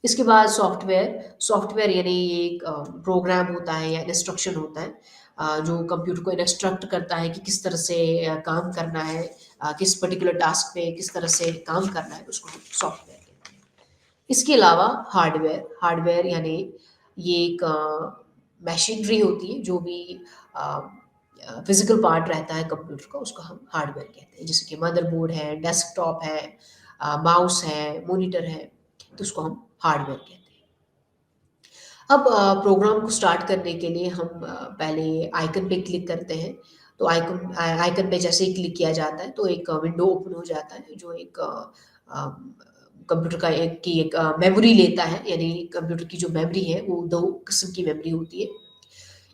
इसके बाद सॉफ्टवेयर, सॉफ्टवेयर यानी ये एक प्रोग्राम होता है या इंस्ट्रक्शन होता है, जो कंप्यूटर को इंस्ट्रक्ट करता है कि किस तरह से काम करना है, किस पर्टिकुलर टास्क पे किस तरह से काम करना है, उसको हम सॉफ्टवेयर कहते हैं। इसके अलावा हार्डवेयर, हार्डवेयर यानी ये एक मशीनरी होती है, जो भी फिजिकल पार्ट रहता है कंप्यूटर का, उसको हम हार्डवेयर कहते हैं। जैसे कि मदरबोर्ड है, डेस्कटॉप है, माउस है, मॉनिटर है, तो उसको हम हार्डवेयर कहते हैं। अब प्रोग्राम को स्टार्ट करने के लिए हम पहले आइकन पे क्लिक करते हैं। तो आइकन पे जैसे ही क्लिक किया जाता है तो एक विंडो ओपन हो जाता है, जो एक कंप्यूटर का एक मेमोरी लेता है। यानी कंप्यूटर की जो मेमोरी है वो 2 किस्म की मेमोरी होती है।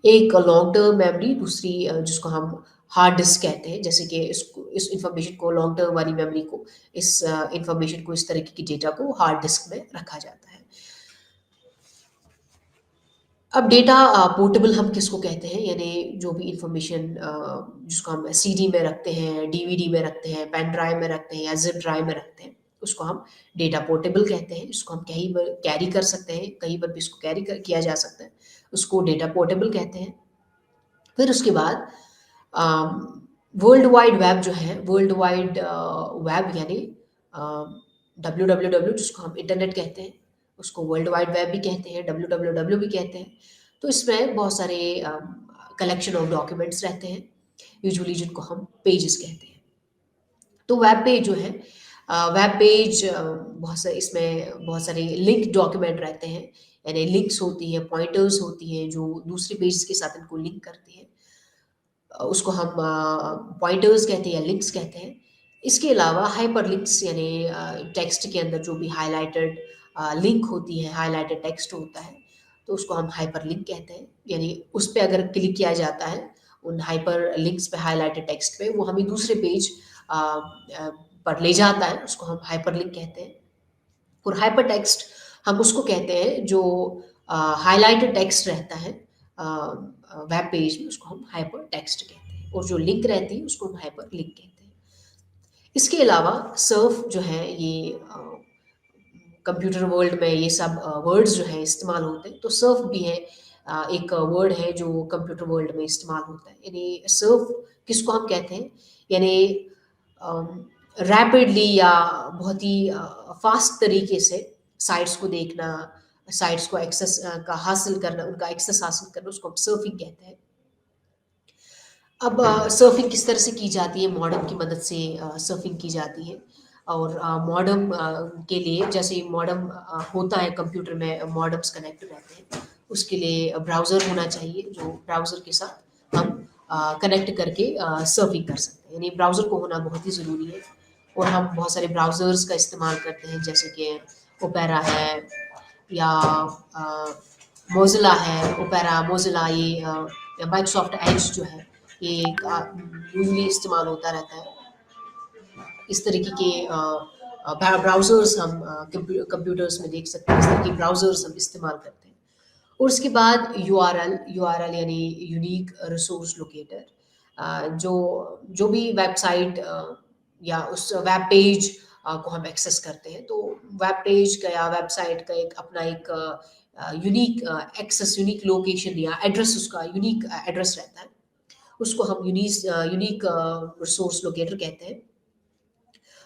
एक लॉन्ग टर्म मेमोरी, दूसरी जिसको हम हार्ड डिस्क कहते हैं। जैसे कि इस इन्फॉर्मेशन को, लॉन्ग टर्म वाली मेमोरी को, इस इन्फॉर्मेशन को, इस तरीके की डेटा को हार्ड डिस्क में रखा जाता है। अब डेटा पोर्टेबल हम किसको कहते हैं? यानी जो भी इन्फॉर्मेशन जिसको हम सीडी में रखते हैं, डीवीडी में रखते हैं, पेन ड्राइव में रखते हैं या ज़िप ड्राइव में रखते हैं, उसको हम डेटा पोर्टेबल कहते हैं। इसको हम कहीं पर कैरी कर सकते हैं, कहीं पर भी इसको कैरी कर किया जा सकता है, उसको डेटा पोर्टेबल कहते हैं। फिर उसके बाद वर्ल्ड वाइड वेब जो है, वर्ल्ड वाइड वेब यानी डब्ल्यू जिसको हम इंटरनेट कहते हैं, उसको वर्ल्ड वाइड वेब भी कहते हैं, डब्ल्यू भी कहते हैं। तो इसमें बहुत सारे कलेक्शन ऑफ डॉक्यूमेंट्स रहते हैं, यूजुअली जिनको हम पेजेस कहते हैं। तो वेब पेज जो है, वेब पेज बहुत सारे, इसमें बहुत सारे लिंक डॉक्यूमेंट रहते हैं, यानी लिंक्स होती हैं, पॉइंटर्स होती हैं जो दूसरे पेज के साथ इनको लिंक करती हैं। उसको हम पॉइंटर्स कहते हैं या लिंक्स कहते हैं। इसके अलावा हाइपरलिंक्स यानी टेक्स्ट के अंदर जो भी हाइलाइटेड लिंक होती है, हाइलाइटेड टेक्स्ट होता है, तो उसको हम हाइपरलिंक कहते हैं। यानी उस पे अगर क्लिक किया जाता है, उन हाइपरलिंक्स पे, हाइलाइटेड टेक्स्ट पे, वो हमें दूसरे पेज पर ले जाता है, उसको हम हाइपरलिंक कहते हैं। और हाइपर टेक्स्ट हम उसको कहते हैं जो हाइलाइटेड टेक्स्ट रहता है वेब पेज में, उसको हम हाइपर टेक्स्ट कहते हैं। और जो लिंक रहती है उसको हम हाइपर लिंक कहते हैं। इसके अलावा सर्फ जो है, ये कंप्यूटर वर्ल्ड में ये सब वर्ड्स जो हैं इस्तेमाल होते हैं। तो सर्फ भी है, एक वर्ड है जो कंप्यूटर वर्ल्ड में इस्तेमाल होता है। यानी सर्फ किसको हम कहते हैं? यानी रैपिडली या बहुत ही फास्ट तरीके से साइट्स को देखना, साइट्स को एक्सेस का हासिल करना, उनका एक्सेस हासिल करना, उसको हम सर्फिंग कहते हैं। अब सर्फिंग किस तरह से की जाती है, मॉडम की मदद से सर्फिंग की जाती है। और मॉडम के लिए जैसे मॉडम होता है कंप्यूटर में, मॉडम्स कनेक्ट रहते हैं, उसके लिए ब्राउज़र होना चाहिए, जो ब्राउज़र के साथ हम कनेक्ट करके सर्फिंग कर सकते हैं, यानी ब्राउज़र को होना बहुत ही ज़रूरी है। और हम बहुत सारे ब्राउज़र्स का इस्तेमाल करते हैं, जैसे कि ओपेरा है, या मोज़िला है, ओपेरा, मोज़िला, ये या माइक्रोसॉफ्ट एज जो है, ये यूजुअली इस्तेमाल होता रहता है। इस तरीके के ब्राउज़र्स हम कंप्यूटर्स में देख सकते हैं, इस तरह के ब्राउज़र्स हम इस्तेमाल करते हैं। और उसके बाद यूआरएल यानी यूनिक रिसोर्स लोकेटर, जो जो भी वेबसाइट या उस वेब पेज को हम एक्सेस करते हैं, तो वेब पेज का या वेबसाइट का एक अपना एक यूनिक एक्सेस, यूनिक लोकेशन या एड्रेस, उसका यूनिक एड्रेस रहता है, उसको हम यूनिक रिसोर्स लोकेटर कहते हैं।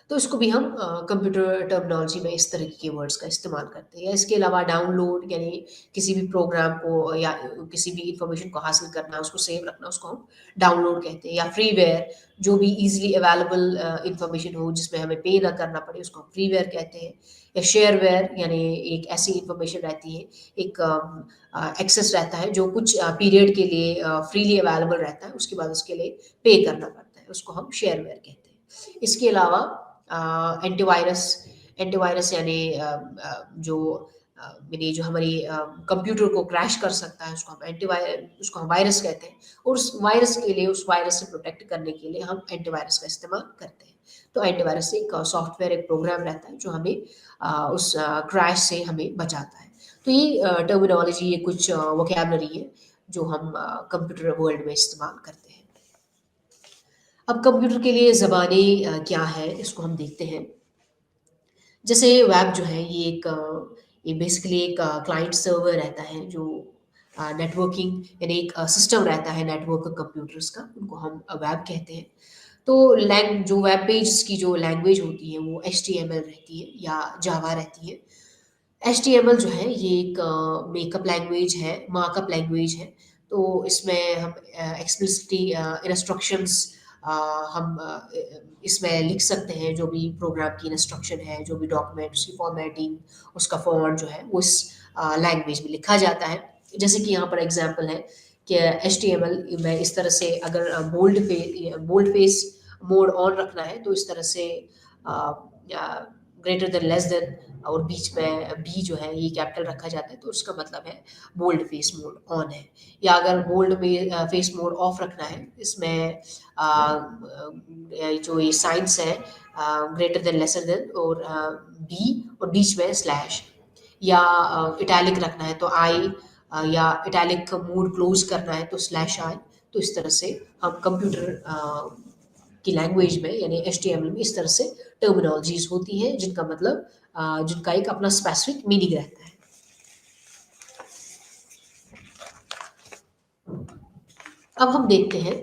तो इसको भी हम कंप्यूटर टर्मिनोलॉजी में इस तरह के वर्ड्स का इस्तेमाल करते हैं। या इसके अलावा डाउनलोड, यानी किसी भी प्रोग्राम को या किसी भी इंफॉर्मेशन को हासिल करना, उसको सेव रखना, उसको हम डाउनलोड कहते हैं। या फ्रीवेयर, जो भी इजीली अवेलेबल इंफॉर्मेशन हो जिसमें हमें पे ना करना पड़े, उसको हम फ्रीवेयर कहते हैं। या शेयरवेयर, यानी एक ऐसी इंफॉर्मेशन रहती है, एक एक्सेस रहता है जो कुछ पीरियड के लिए फ्रीली अवेलेबल रहता है, उसके बाद उसके लिए पे करना पड़ता है, उसको हम शेयरवेयर कहते हैं। इसके अलावा एंटीवायरस, एंटीवायरस यानी जो यानी जो हमारी कंप्यूटर को क्रैश कर सकता है, उसको हम वायरस कहते हैं। और उस वायरस के लिए, उस वायरस से प्रोटेक्ट करने के लिए हम एंटीवायरस का इस्तेमाल करते हैं। तो एंटीवायरस एक सॉफ्टवेयर, एक प्रोग्राम रहता है जो हमें उस क्रैश से हमें बचाता है। तो ये टर्मिनोलॉजी, ये कुछ वोकैबुलरी है जो हम कंप्यूटर वर्ल्ड में इस्तेमाल करते हैं। अब कंप्यूटर के लिए ज़बानें क्या है, इसको हम देखते हैं। जैसे वेब जो है, ये बेसिकली एक क्लाइंट सर्वर रहता है, जो नेटवर्किंग यानी एक सिस्टम रहता है नेटवर्क कंप्यूटर्स का, उनको हम वेब कहते हैं। तो लैंग जो वेब पेज की जो लैंग्वेज होती है, वो एचटीएमएल रहती है या जावा रहती है। एचटीएमएल जो है, ये एक मेकअप लैंग्वेज है, मार्कअप लैंग्वेज है। तो इसमें हम एक्सप्लिसिटली इंस्ट्रक्शंस हम इसमें लिख सकते हैं, जो भी प्रोग्राम की इंस्ट्रक्शन है, जो भी डॉक्यूमेंट, उसकी फॉर्मेटिंग, उसका फॉन्ट जो है, वो इस लैंग्वेज में लिखा जाता है। जैसे कि यहाँ पर एग्जांपल है कि एचटीएमएल में इस तरह से, अगर बोल्ड फेस मोड ऑन रखना है, तो इस तरह से ग्रेटर देन, लेस देन, और बीच में बी जो है, ये कैपिटल रखा जाता है, तो उसका मतलब है बोल्ड फेस मोड ऑन है। या अगर बोल्ड में फेस मोड ऑफ रखना है, इसमें जो ये साइंस है, ग्रेटर देन, लेसर देन, और बी, और बीच में स्लैश। या इटैलिक रखना है तो आई, या इटैलिक मोड क्लोज करना है तो स्लैश आई। तो इस तरह से हम कंप्यूटर की लैंग्वेज में, यानी एचटीएमएल में, इस तरह से टर्मिनोलॉजीज होती हैं, जिनका मतलब जिनका एक अपना स्पेसिफिक मीनिंग रहता है। अब हम देखते हैं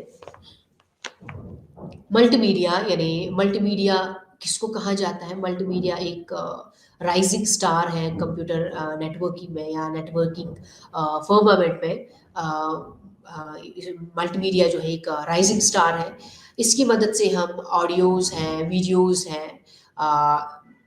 मल्टीमीडिया, यानी मल्टीमीडिया किसको कहा जाता है। मल्टीमीडिया एक राइजिंग स्टार है कंप्यूटर नेटवर्किंग में या नेटवर्किंग फर्मामेंट में। मल्टीमीडिया जो है एक राइजिंग स्टार है। इसकी मदद से हम ऑडियोज हैं, वीडियोज हैं,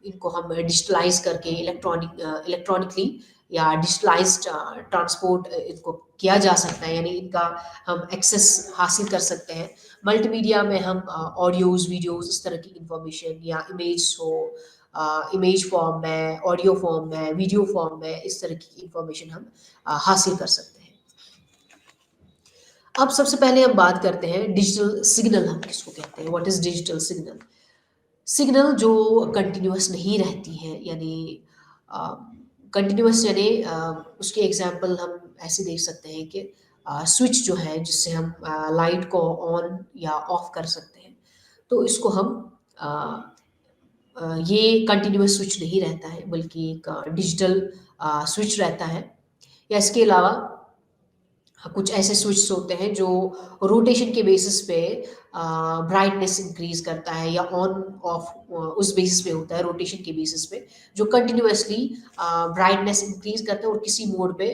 इनको हम डिजिटलाइज करके इलेक्ट्रॉनिकली या डिजिटलाइज्ड ट्रांसपोर्ट इनको किया जा सकता है, यानी इनका हम एक्सेस हासिल कर सकते हैं। मल्टीमीडिया में हम ऑडियोज, वीडियोज, इस तरह की इंफॉर्मेशन, या इमेज हो, इमेज फॉर्म में, ऑडियो फॉर्म में, वीडियो फॉर्म में, इस तरह की इंफॉर्मेशन हम हासिल कर सकते हैं। अब सबसे पहले हम बात करते हैं डिजिटल सिग्नल हम किसको कहते हैं। What is digital signal? Signal जो कंटिन्यूअस नहीं रहती है, यानी कंटिन्यूअस, यानी उसके एग्जांपल हम ऐसे देख सकते हैं कि स्विच जो है, जिससे हम लाइट को ऑन या ऑफ कर सकते हैं, तो इसको हम अ, ये कंटिन्यूअस स्विच नहीं रहता है, बल्कि एक डिजिटल स्विच रहता है। या इसके अलावा कुछ ऐसे स्विच होते हैं जो रोटेशन के बेसिस पे ब्राइटनेस इंक्रीज करता है, या ऑन ऑफ उस बेसिस पे होता है, रोटेशन के बेसिस पे, जो कंटिन्यूअसली ब्राइटनेस इंक्रीज करता है, और किसी मोड पे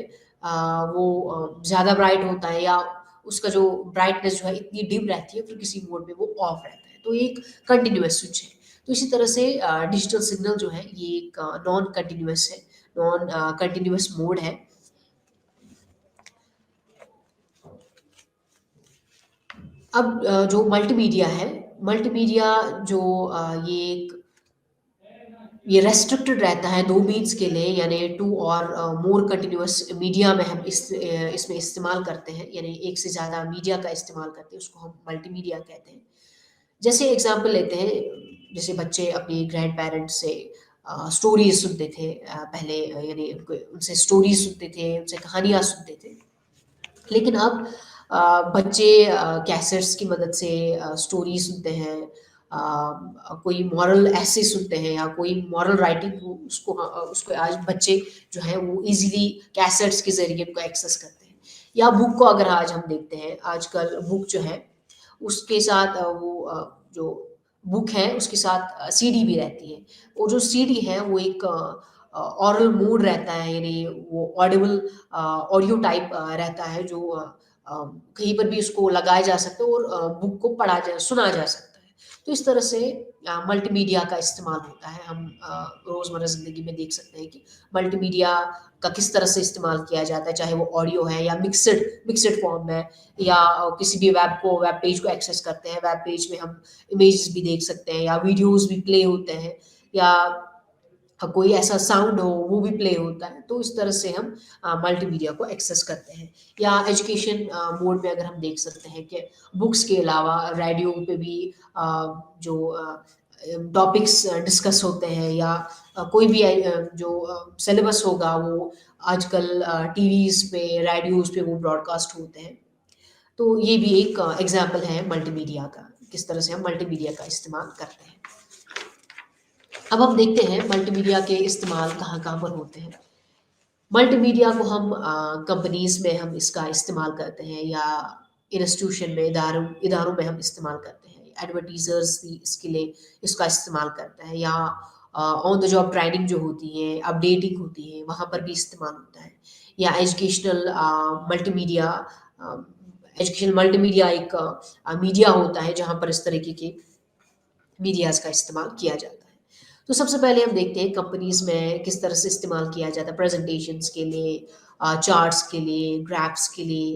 वो ज़्यादा ब्राइट होता है, या उसका जो ब्राइटनेस जो है इतनी डिम रहती है, फिर किसी मोड में वो ऑफ रहता है, तो ये एक कंटिन्यूअस स्विच है। तो इसी तरह से डिजिटल सिग्नल जो है ये एक नॉन कंटिन्यूअस है, नॉन कंटिन्यूअस मोड है। अब जो मल्टीमीडिया है, मल्टीमीडिया जो ये एक ये रेस्ट्रिक्टेड रहता है 2 बीट्स के लिए, यानी 2 और मोर कंटिन्यूअस मीडिया में हम इसमें इस्तेमाल करते हैं, यानी एक से ज़्यादा मीडिया का इस्तेमाल करते हैं, उसको हम मल्टीमीडिया कहते हैं। जैसे एग्ज़ाम्पल लेते हैं, जैसे बच्चे अपने ग्रैंड पेरेंट्स से स्टोरीज़ सुनते थे पहले, यानी उनसे स्टोरीज़ सुनते थे, उनसे कहानियाँ सुनते थे। लेकिन अब बच्चे कैसेट्स की मदद से स्टोरी सुनते हैं, कोई मॉरल एसे सुनते हैं या कोई मॉरल राइटिंग हो, उसको आज बच्चे जो हैं वो इजीली कैसेट्स के ज़रिए उनको एक्सेस करते हैं। या बुक को अगर आज हम देखते हैं, आजकल बुक जो है उसके साथ जो बुक है उसके साथ सीडी भी रहती है। वो जो सीडी है वो एक ऑरल मोड रहता है, यानी वो ऑडिबल ऑडियो टाइप रहता है, जो अ, कहीं पर भी उसको लगाया जा सकता है और बुक को सुना जा सकता है। तो इस तरह से मल्टीमीडिया का इस्तेमाल होता है। हम रोज़मर्रा ज़िंदगी में देख सकते हैं कि मल्टीमीडिया का किस तरह से इस्तेमाल किया जाता है, चाहे वो ऑडियो है या मिक्स्ड मिक्स्ड फॉर्म है, या किसी भी वेब पेज को एक्सेस करते हैं, वेब पेज में हम इमेजेस भी देख सकते हैं या वीडियोज़ भी प्ले होते हैं, या कोई ऐसा साउंड हो वो भी प्ले होता है। तो इस तरह से हम मल्टीमीडिया को एक्सेस करते हैं। या एजुकेशन मोड में अगर हम देख सकते हैं कि बुक्स के अलावा रेडियो पे भी जो टॉपिक्स डिस्कस होते हैं, या कोई भी जो सिलेबस होगा वो आजकल टीवीज़ पे, रेडियोज़ पे वो ब्रॉडकास्ट होते हैं। तो ये भी एक एग्ज़ाम्पल है मल्टीमीडिया का, किस तरह से हम मल्टीमीडिया का इस्तेमाल करते हैं। अब हम देखते हैं मल्टीमीडिया के इस्तेमाल कहाँ-कहाँ पर होते हैं। मल्टीमीडिया को हम कंपनीज़ में हम इसका इस्तेमाल करते हैं, या इंस्टीट्यूशन में, इदारों में हम इस्तेमाल करते हैं। एडवर्टाइज़र्स भी इसके लिए इसका इस्तेमाल करते हैं, या ऑन द जॉब ट्रेनिंग जो होती है, अपडेटिंग होती है, वहाँ पर भी इस्तेमाल होता है। या मल्टीमीडिया अ, एजुकेशनल मल्टीमीडिया एक मीडिया होता है जहाँ पर इस तरीके के मीडियाज़ का इस्तेमाल किया जाता है। तो सबसे पहले हम देखते हैं कंपनीज़ में किस तरह से इस्तेमाल किया जाता है प्रेज़ेंटेशंस के लिए, चार्ट्स के लिए, ग्राफ्स के लिए,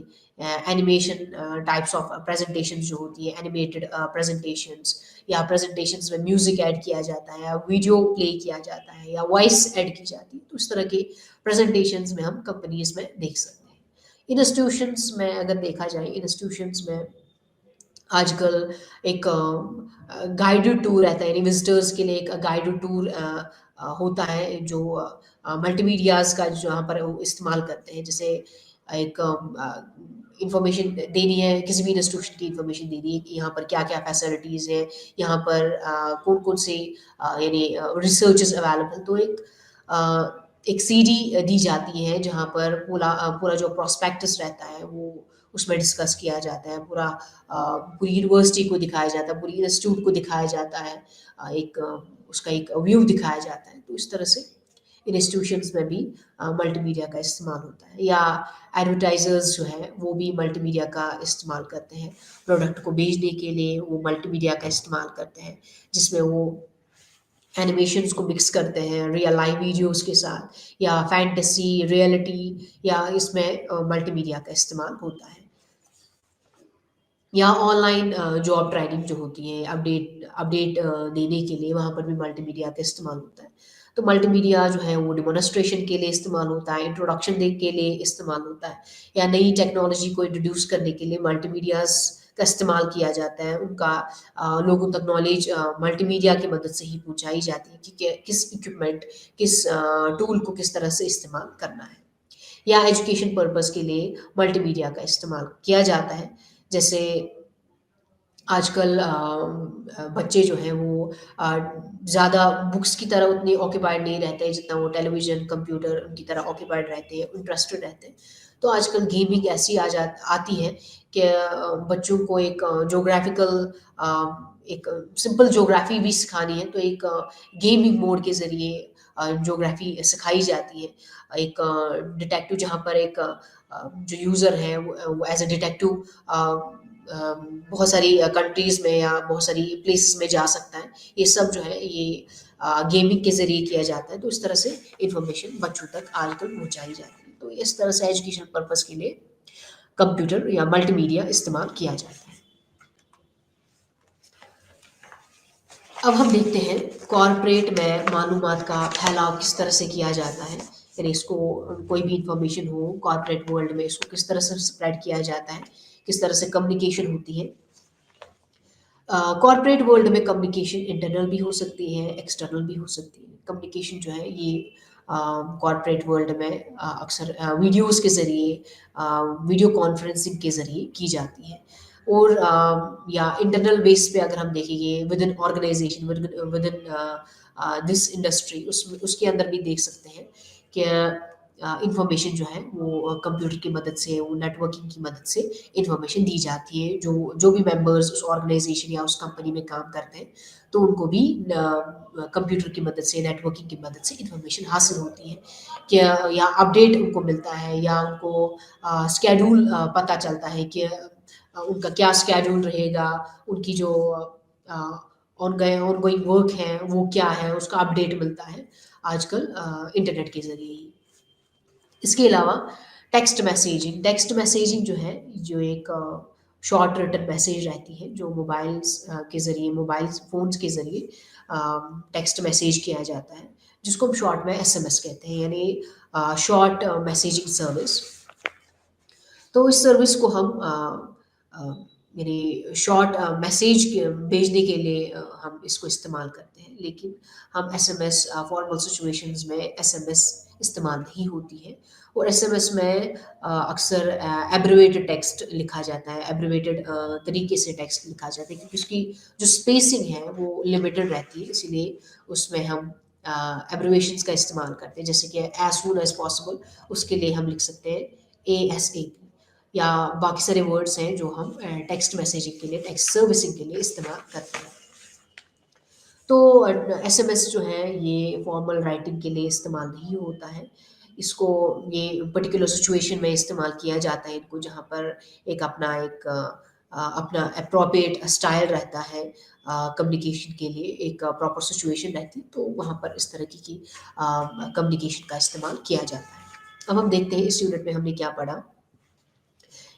एनिमेशन टाइप्स ऑफ प्रेज़ेंटेशंस जो होती है, एनिमेटेड प्रेज़ेंटेशंस, या प्रेज़ेंटेशंस में म्यूज़िक ऐड किया जाता है, या वीडियो प्ले किया जाता है, या वॉइस ऐड की जाती है। तो इस तरह के प्रेज़ेंटेशंस में हम कंपनीज़ में देख सकते हैं। इंस्टीट्यूशंस में अगर देखा जाए, इंस्टीट्यूशंस में आजकल एक गाइडेड टूर रहता है, यानी विज़िटर्स के लिए एक गाइडेड टूर होता है, जो मल्टीमीडियाज़ का जहाँ पर वो इस्तेमाल करते हैं। जैसे एक इन्फॉर्मेशन देनी है, किसी भी इंस्टीट्यूशन की इन्फॉर्मेशन देनी है कि यहाँ पर क्या-क्या फैसिलिटीज़ हैं, यहाँ पर कौन-कौन से यानी रिसर्चेज़ अवेलेबल। तो एक सीडी दी जाती है जहाँ पर पूरा जो प्रोस्पेक्टस रहता है वो उसमें डिस्कस किया जाता है। पूरी यूनिवर्सिटी को दिखाया जाता है, पूरी इंस्टीट्यूट को दिखाया जाता है। उसका एक व्यू दिखाया जाता है। तो इस तरह से इंस्टीट्यूशंस में भी मल्टीमीडिया का इस्तेमाल होता है। या एडवर्टाइज़र्स जो हैं वो भी मल्टीमीडिया का इस्तेमाल करते हैं। प्रोडक्ट को बेचने के लिए वो मल्टीमीडिया का इस्तेमाल करते हैं, जिसमें वो एनिमेशंस को मिक्स करते हैं रियल लाइव वीडियोज़ के साथ, या फैंटेसी, रियलिटी, या इसमें मल्टीमीडिया का इस्तेमाल होता है। या ऑनलाइन जॉब ट्रेनिंग जो होती है, अपडेट देने के लिए वहाँ पर भी मल्टीमीडिया का इस्तेमाल होता है। तो मल्टीमीडिया जो है वो डेमोन्स्ट्रेशन के लिए इस्तेमाल होता है, इंट्रोडक्शन दे के लिए इस्तेमाल होता है, या नई टेक्नोलॉजी को इंट्रोड्यूस करने के लिए मल्टीमीडियाज़ का इस्तेमाल किया जाता है। उनका लोगों तक नॉलेज मल्टीमीडिया की मदद से ही पहुँचाई जाती है कि किस इक्विपमेंट, किस टूल को किस तरह से इस्तेमाल करना है। या एजुकेशन पर्पज़ के लिए मल्टीमीडिया का इस्तेमाल किया जाता है। जैसे आजकल बच्चे जो हैं वो ज़्यादा बुक्स की तरह उतने ऑक्यूपाइड नहीं रहते हैं जितना वो टेलीविज़न, कंप्यूटर उनकी तरह ऑक्यूपाइड रहते हैं, इंटरेस्टेड रहते हैं। तो आजकल गेमिंग ऐसी आती है कि बच्चों को एक एक सिंपल ज्योग्राफी भी सिखानी है, तो एक गेमिंग मोड के ज़रिए ज्योग्राफी सिखाई जाती है। एक डिटेक्टिव जहाँ पर एक जो यूज़र है वो एज अ डिटेक्टिव बहुत सारी कंट्रीज़ में या बहुत सारी प्लेसेस में जा सकता है। ये सब जो है ये गेमिंग के ज़रिए किया जाता है, तो इस तरह से इन्फॉर्मेशन बच्चों तक आजकल पहुँचाई जाती है। तो इस तरह से एजुकेशन पर्पज़ के लिए कंप्यूटर या मल्टीमीडिया इस्तेमाल किया जाता है। अब हम देखते हैं कॉर्पोरेट में मालूमात का फैलाव किस तरह से किया जाता है, यानी इसको कोई भी इंफॉर्मेशन हो कॉर्पोरेट वर्ल्ड में इसको किस तरह से स्प्रेड किया जाता है, किस तरह से कम्युनिकेशन होती है। कॉर्पोरेट वर्ल्ड में कम्युनिकेशन इंटरनल भी हो सकती है, एक्सटर्नल भी हो सकती है। कम्युनिकेशन जो है ये कॉर्पोरेट वर्ल्ड में अक्सर वीडियोज़ के ज़रिए, वीडियो कॉन्फ्रेंसिंग के ज़रिए की जाती है। और या इंटरनल बेस पे अगर हम देखेंगे within organisation, within this industry, उसमें उसके अंदर भी देख सकते हैं कि इंफॉर्मेशन जो है वो कंप्यूटर की मदद से, वो नेटवर्किंग की मदद से इंफॉर्मेशन दी जाती है। जो जो भी मेंबर्स उस ऑर्गेनाइजेशन या उस कंपनी में काम करते हैं, तो उनको भी कंप्यूटर की मदद से, नेटवर्किंग की मदद से इंफॉर्मेशन हासिल होती है कि या अपडेट उनको मिलता है या उनको स्केड्यूल पता चलता है कि उनका क्या स्केड्यूल रहेगा, उनकी जो ऑनगोइंग वर्क है वो क्या है, उसका अपडेट मिलता है आजकल इंटरनेट के ज़रिए ही। इसके अलावा टेक्स्ट मैसेजिंग जो है, जो एक शॉर्ट रिटन मैसेज रहती है, जो मोबाइल्स के ज़रिए, मोबाइल फ़ोन्स के ज़रिए टेक्स्ट मैसेज किया जाता है, जिसको हम शॉर्ट में एसएमएस कहते हैं, यानी शॉर्ट मैसेजिंग सर्विस। तो इस सर्विस को हम यानी शॉर्ट मैसेज भेजने के लिए हम इसको इस्तेमाल करते हैं, लेकिन हम एसएमएस फॉर्मल सिचुएशंस में एसएमएस इस्तेमाल नहीं होती है। और एसएमएस में अक्सर एब्रिवेटेड टेक्स्ट लिखा जाता है, एब्रिवेटेड तरीके से टेक्स्ट लिखा जाता है, क्योंकि उसकी जो स्पेसिंग है वो लिमिटेड रहती है, इसलिए उसमें हम एब्रिवेशंस का इस्तेमाल करते हैं, जैसे कि एज सून एज पॉसिबल, उसके लिए हम लिख सकते हैं ASAP, या बाकी सारे वर्ड्स हैं जो हम टेक्स्ट मैसेजिंग के लिए, टेक्स्ट सर्विसिंग के लिए इस्तेमाल करते हैं। तो एसएमएस जो है ये फॉर्मल राइटिंग के लिए इस्तेमाल नहीं होता है। इसको ये पर्टिकुलर सिचुएशन में इस्तेमाल किया जाता है इनको, जहाँ पर अपना एप्रोप्रिएट स्टाइल रहता है कम्युनिकेशन के लिए, एक प्रॉपर सिचुएशन रहती है, तो वहाँ पर इस तरह की कम्युनिकेशन का इस्तेमाल किया जाता है। अब हम देखते हैं इस यूनिट में हमने क्या पढ़ा।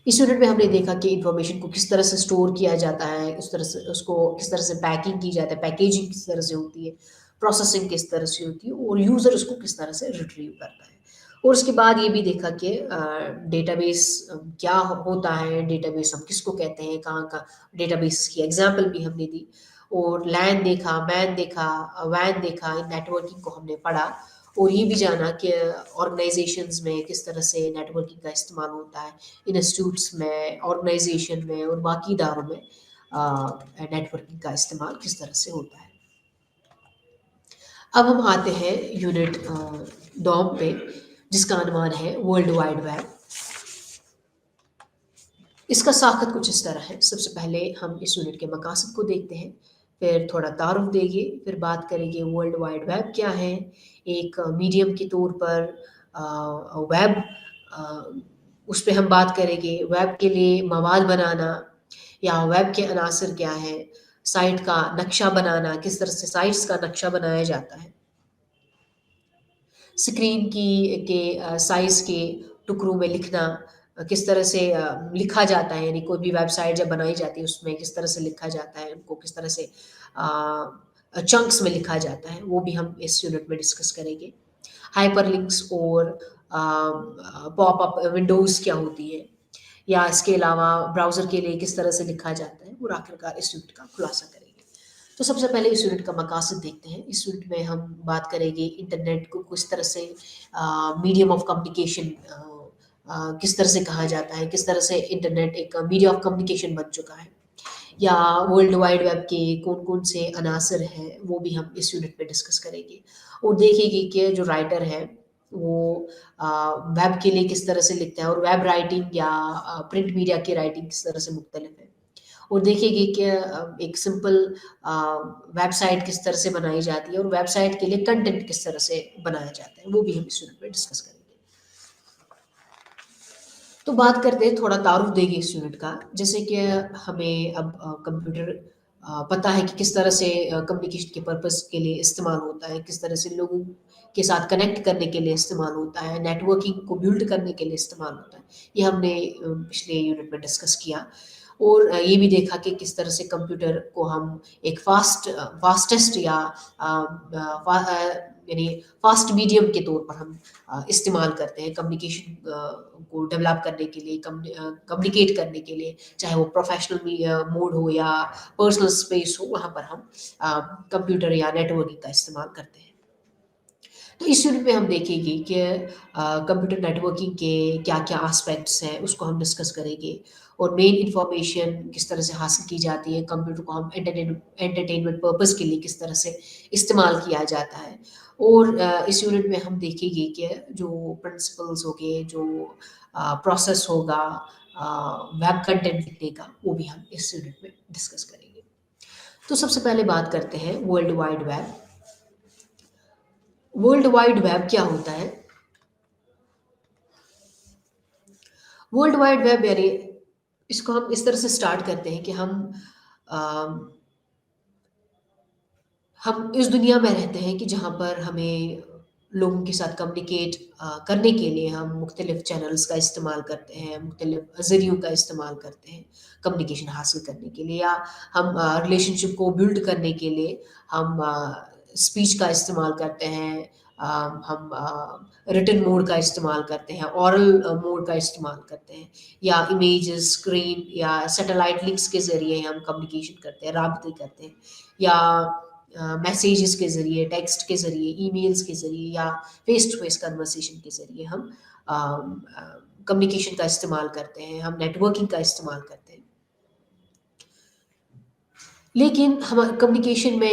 इस यूनिट में हमने देखा कि इन्फॉर्मेशन को किस तरह से स्टोर किया जाता है, उस तरह से उसको किस तरह से पैकिंग की जाता है, पैकेजिंग किस तरह से होती है, प्रोसेसिंग किस तरह से होती है, और यूज़र उसको किस तरह से रिट्रीव करता है। और उसके बाद ये भी देखा कि डेटाबेस क्या होता है, डेटाबेस हम किसको कहते हैं, कहाँ का डेटाबेस की एग्जाम्पल भी हमने दी, और लैन देखा, मैन देखा, वैन देखा, इन नेटवर्किंग को हमने पढ़ा। और ये भी जाना कि ऑर्गेनाइजेशंस में किस तरह से नेटवर्किंग का इस्तेमाल होता है, इंस्टीट्यूट्स में, ऑर्गेनाइजेशन में और बाकी इदारों में नेटवर्किंग का इस्तेमाल किस तरह से होता है। अब हम आते हैं यूनिट डॉम पे, जिसका अनुमान है वर्ल्ड वाइड वेब। इसका साखत कुछ इस तरह है। सबसे पहले हम इस यूनिट के मकासद को देखते हैं, फिर थोड़ा तारुफ देंगे, फिर बात करेंगे वर्ल्ड वाइड वेब क्या है, एक मीडियम के तौर पर वेब, उस पे हम बात करेंगे वेब के लिए मवाद बनाना या वेब के अनासर क्या है, साइट का नक्शा बनाना, किस तरह से साइट्स का नक्शा बनाया जाता है, स्क्रीन की के साइज़ के टुकड़ों में लिखना, किस तरह से लिखा जाता है, यानी कोई भी वेबसाइट जब बनाई जाती है उसमें किस तरह से लिखा जाता है, उनको किस तरह से चंक्स में लिखा जाता है, वो भी हम इस यूनिट में डिस्कस करेंगे। हाइपरलिंक्स और पॉपअप विंडोज़ क्या होती है, या इसके अलावा ब्राउज़र के लिए किस तरह से लिखा जाता है, और आखिरकार इस यूनिट का खुलासा करेंगे। तो सबसे पहले इस यूनिट का मकासद देखते हैं। इस यूनिट में हम बात करेंगे इंटरनेट को किस तरह से मीडियम ऑफ कम्युनिकेशन, किस तरह से कहा जाता है, किस तरह से इंटरनेट एक मीडिया ऑफ कम्युनिकेशन बन चुका है, या वर्ल्ड वाइड वेब के कौन-कौन से अनासर हैं, वो भी हम इस यूनिट में डिस्कस करेंगे। और देखेंगे कि जो राइटर है, वो वेब के लिए किस तरह से लिखता है, और वेब राइटिंग या प्रिंट मीडिया की राइटिंग किस तरह से मुख्तलिफ है। اور دیکھے گی کہ ایک سمپل ویب سائٹ کس طرح سے بنائی جاتی ہے اور ویب سائٹ کے لیے کنٹینٹ کس طرح سے بنایا جاتا ہے، وہ بھی ہم اس یونٹ میں ڈسکس کریں گے۔ تو بات کرتے ہیں، تھوڑا تعارف دے گی اس یونٹ کا، جیسے کہ ہمیں اب کمپیوٹر پتہ ہے کہ کس طرح سے کمیونیکیشن کے پرپز کے لیے استعمال ہوتا ہے، کس طرح سے لوگوں کے ساتھ کنیکٹ کرنے کے لیے استعمال ہوتا ہے، نیٹ ورکنگ کو بلڈ کرنے کے لیے استعمال ہوتا ہے۔ یہ ہم نے پچھلے یونٹ میں ڈسکس کیا، اور یہ بھی دیکھا کہ کس طرح سے کمپیوٹر کو ہم ایک فاسٹسٹ یا یعنی فاسٹ میڈیم کے طور پر ہم استعمال کرتے ہیں کمیونیکیشن کو ڈیولپ کرنے کے لیے، کمیونیکیٹ کرنے کے لیے، چاہے وہ پروفیشنل موڈ ہو یا پرسنل اسپیس ہو، وہاں پر ہم کمپیوٹر یا نیٹ ورکنگ کا استعمال کرتے ہیں۔ تو اس یونٹ میں ہم دیکھیں گے کہ کمپیوٹر نیٹ ورکنگ کے کیا کیا آسپیکٹس ہیں، اس کو ہم ڈسکس کریں گے، اور مین انفارمیشن کس طرح سے حاصل کی جاتی ہے، کمپیوٹر کو ہم انٹرٹینمنٹ پرپز کے لیے کس طرح سے استعمال کیا جاتا ہے، اور اس یونٹ میں ہم دیکھیں گے کہ جو پرنسپلز ہوگے، جو پروسیس ہوگا ویب کنٹینٹ لکھنے کا، وہ بھی ہم اس یونٹ میں ڈسکس کریں گے۔ تو سب سے پہلے بات کرتے ہیں world wide web. World wide web کیا ہوتا ہے؟ ورلڈ وائڈ ویب یعنی اس کو ہم اس طرح سے اسٹارٹ کرتے ہیں کہ ہم اس دنیا میں رہتے ہیں کہ جہاں پر ہمیں لوگوں کے ساتھ کمیونیکیٹ کرنے کے لیے ہم مختلف چینلز کا استعمال کرتے ہیں، مختلف ذریعوں کا استعمال کرتے ہیں کمیونیکیشن حاصل کرنے کے لیے، یا ہم ریلیشن شپ کو بلڈ کرنے کے لیے ہم اسپیچ کا استعمال کرتے ہیں، ہم ریٹن موڈ کا استعمال کرتے ہیں، اورل موڈ کا استعمال کرتے ہیں، یا امیجز، اسکرین یا سیٹلائٹ لنکس کے ذریعے ہم کمیونیکیشن کرتے ہیں، رابطے کرتے ہیں، یا میسیجز کے ذریعے، ٹیکسٹ کے ذریعے، ای میلز کے ذریعے، یا فیس ٹو فیس کنورسیشن کے ذریعے ہم کمیونیکیشن کا استعمال کرتے ہیں، ہم نیٹ ورکنگ کا استعمال کرتے ہیں۔ لیکن ہمارے کمیونیکیشن میں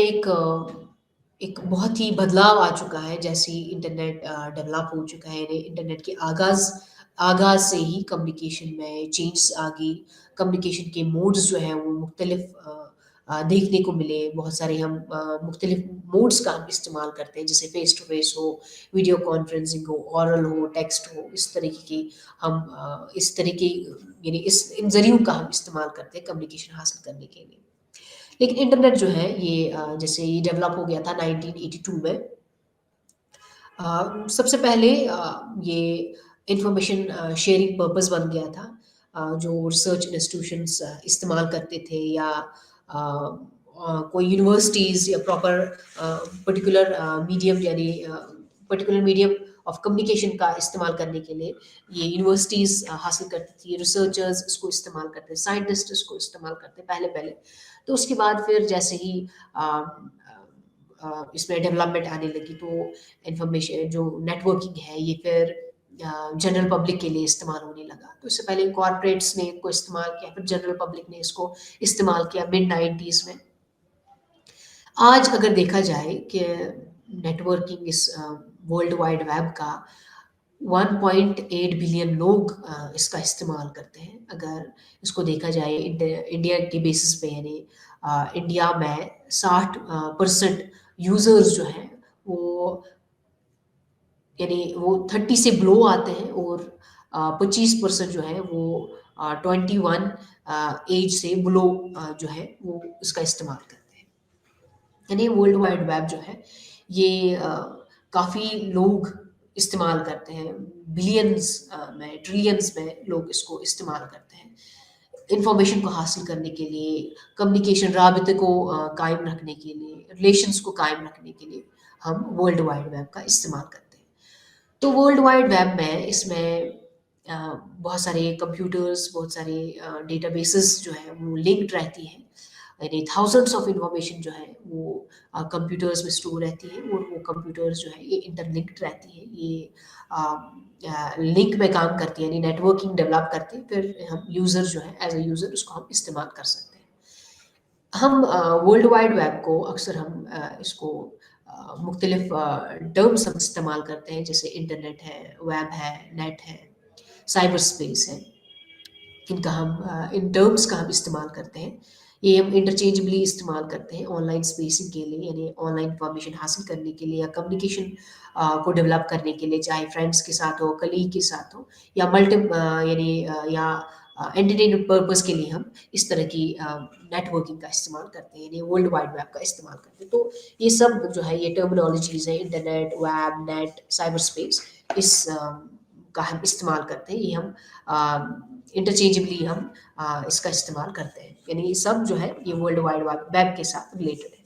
ایک بہت ہی بدلاؤ آ چکا ہے، جیسے ہی انٹرنیٹ ڈیولپ ہو چکا ہے، یعنی انٹرنیٹ کے آغاز سے ہی کمیونیکیشن میں چینجز آ گئی، کمیونیکیشن کے موڈز جو ہیں وہ مختلف دیکھنے کو ملے، بہت سارے ہم مختلف موڈز کا ہم استعمال کرتے ہیں، جیسے فیس ٹو فیس ہو، ویڈیو کانفرنسنگ ہو، اورل ہو، ٹیکسٹ ہو، اس طریقے کی ہم اس طریقے یعنی ان ذریعوں کا ہم استعمال کرتے ہیں کمیونیکیشن حاصل کرنے کے لیے۔ لیکن انٹرنیٹ جو ہے یہ جیسے یہ ڈیولپ ہو گیا تھا 1982 میں، سب سے پہلے یہ انفارمیشن شیئرنگ پرپز بن گیا تھا، جو ریسرچ انسٹیٹیوشنس استعمال کرتے تھے، یا کوئی یونیورسٹیز یا پراپر پرٹیکولر میڈیم، یعنی پرٹیکولر میڈیم آف کمیونیکیشن کا استعمال کرنے کے لیے یہ یونیورسٹیز حاصل کرتی تھی، ریسرچرز اس کو استعمال کرتے، سائنٹسٹ اس کو استعمال کرتے پہلے۔ تو اس کے بعد پھر جیسے ہی اس میں ڈیولپمنٹ آنے لگی، تو انفارمیشن جو نیٹ ورکنگ ہے یہ پھر جنرل پبلک کے لیے استعمال ہونے لگا۔ تو اس سے پہلے کارپوریٹس نے ان کو استعمال کیا، پھر جنرل پبلک نے اس کو استعمال کیا mid-90s میں۔ آج اگر دیکھا جائے کہ نیٹ ورکنگ اس ورلڈ وائڈ ویب کا 1.8 بلین لوگ اس کا استعمال کرتے ہیں۔ اگر اس کو دیکھا جائے انڈیا کے بیسس پہ، یعنی انڈیا میں 60% یوزرز جو ہیں وہ یعنی وہ 30 سے بلو آتے ہیں، اور 25% جو ہے وہ 21 ایج سے بلو جو ہے وہ اس کا استعمال کرتے ہیں۔ یعنی ورلڈ وائڈ ویب جو ہے یہ کافی لوگ استعمال کرتے ہیں، بلینز میں، ٹریلینز میں لوگ اس کو استعمال کرتے ہیں انفارمیشن کو حاصل کرنے کے لیے، کمیونیکیشن رابطے کو قائم رکھنے کے لیے، ریلیشنز کو قائم رکھنے کے لیے ہم ورلڈ وائڈ ویب کا استعمال کرتے ہیں۔ تو ورلڈ وائڈ ویب میں اس میں بہت سارے کمپیوٹرز، بہت سارے ڈیٹا بیسز جو ہیں وہ لنکڈ رہتی ہیں، یعنی تھاؤزنڈس آف انفارمیشن جو ہے وہ کمپیوٹرز میں اسٹور رہتی ہے، اور وہ کمپیوٹرز جو ہے یہ انٹر لنکڈ رہتی ہے، یہ لنک میں کام کرتی ہے، یعنی نیٹ ورکنگ ڈیولپ کرتے ہیں، پھر ہم یوزر جو ہے ایز اے یوزر اس کو ہم استعمال کر سکتے ہیں۔ ہم ورلڈ وائڈ ویب کو اکثر ہم اس کو مختلف ٹرمس ہم استعمال کرتے ہیں، جیسے انٹرنیٹ ہے، ویب ہے، نیٹ ہے، سائبر اسپیس ہے۔ इनका हम इन टर्म्स का हम इस्तेमाल करते हैं। ये हम इंटरचेंजेबली इस्तेमाल करते हैं ऑनलाइन स्पेसिंग के लिए, यानी ऑनलाइन इन्फॉर्मेशन हासिल करने के लिए या कम्युनिकेशन को डेवलप करने के लिए, चाहे फ्रेंड्स के साथ हो, कलीग के साथ हो, या या एंटरटेनमेंट पर्पस के लिए हम इस तरह की नेटवर्किंग का इस्तेमाल करते हैं, यानी वर्ल्ड वाइड वेब का इस्तेमाल करते हैं। तो ये सब जो है ये टर्मिनोलॉजीज है, internet, web, net, cyber space, इस का हम इस्तेमाल करते हैं। ये हम इंटरचेंजेबली हम इसका इस्तेमाल करते हैं, यानी ये सब जो है ये वर्ल्ड वाइड वेब के साथ रिलेटेड है।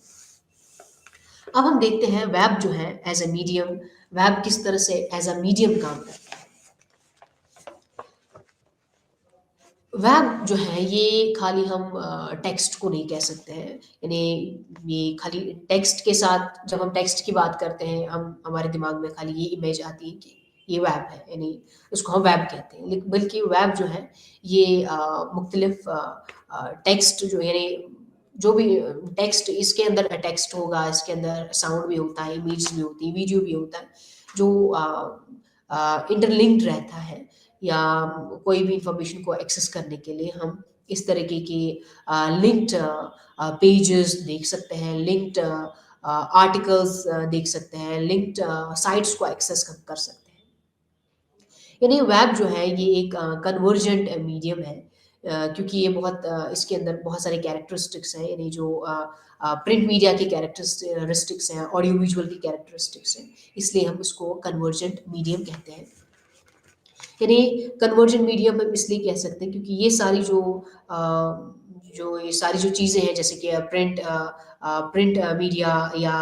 अब हम देखते हैं वेब जो है एज अ मीडियम, वेब किस तरह से एज अ मीडियम काम करता है। वेब जो है ये खाली हम टेक्स्ट को नहीं कह सकते हैं, यानी ये खाली टेक्स्ट के साथ, जब हम टेक्स्ट की बात करते हैं हम हमारे दिमाग में खाली ये इमेज आती है कि ये वेब है, यानी उसको हम वेब कहते हैं। लेकिन बल्कि वेब जो है ये मुख्तलिफ टेक्स्ट जो, यानी जो भी टेक्स्ट, इसके अंदर टेक्स्ट होगा, इसके अंदर साउंड भी होता है, इमेज भी होती है, वीडियो भी होता है, जो इंटरलिंक्ड रहता है, या कोई भी इंफॉर्मेशन को एक्सेस करने के लिए हम इस तरीके की लिंक्ड पेजेस देख सकते हैं, लिंक्ड आर्टिकल्स देख सकते हैं, लिंक्ड साइट्स को एक्सेस कर सकते हैं। यानी वेब जो है ये एक कन्वर्जेंट मीडियम है, क्योंकि ये इसके अंदर बहुत सारे कैरेक्टरिस्टिक्स हैं, यानी जो प्रिंट मीडिया की कैरेक्टरिस्टिक्स हैं, ऑडियो विजुअल की कैरेक्टरिस्टिक्स हैं, इसलिए हम उसको कन्वर्जेंट मीडियम कहते हैं। यानी कन्वर्जन मीडियम हम इसलिए कह सकते हैं क्योंकि ये सारी ये सारी जो चीज़ें हैं, जैसे कि प्रिंट मीडिया, या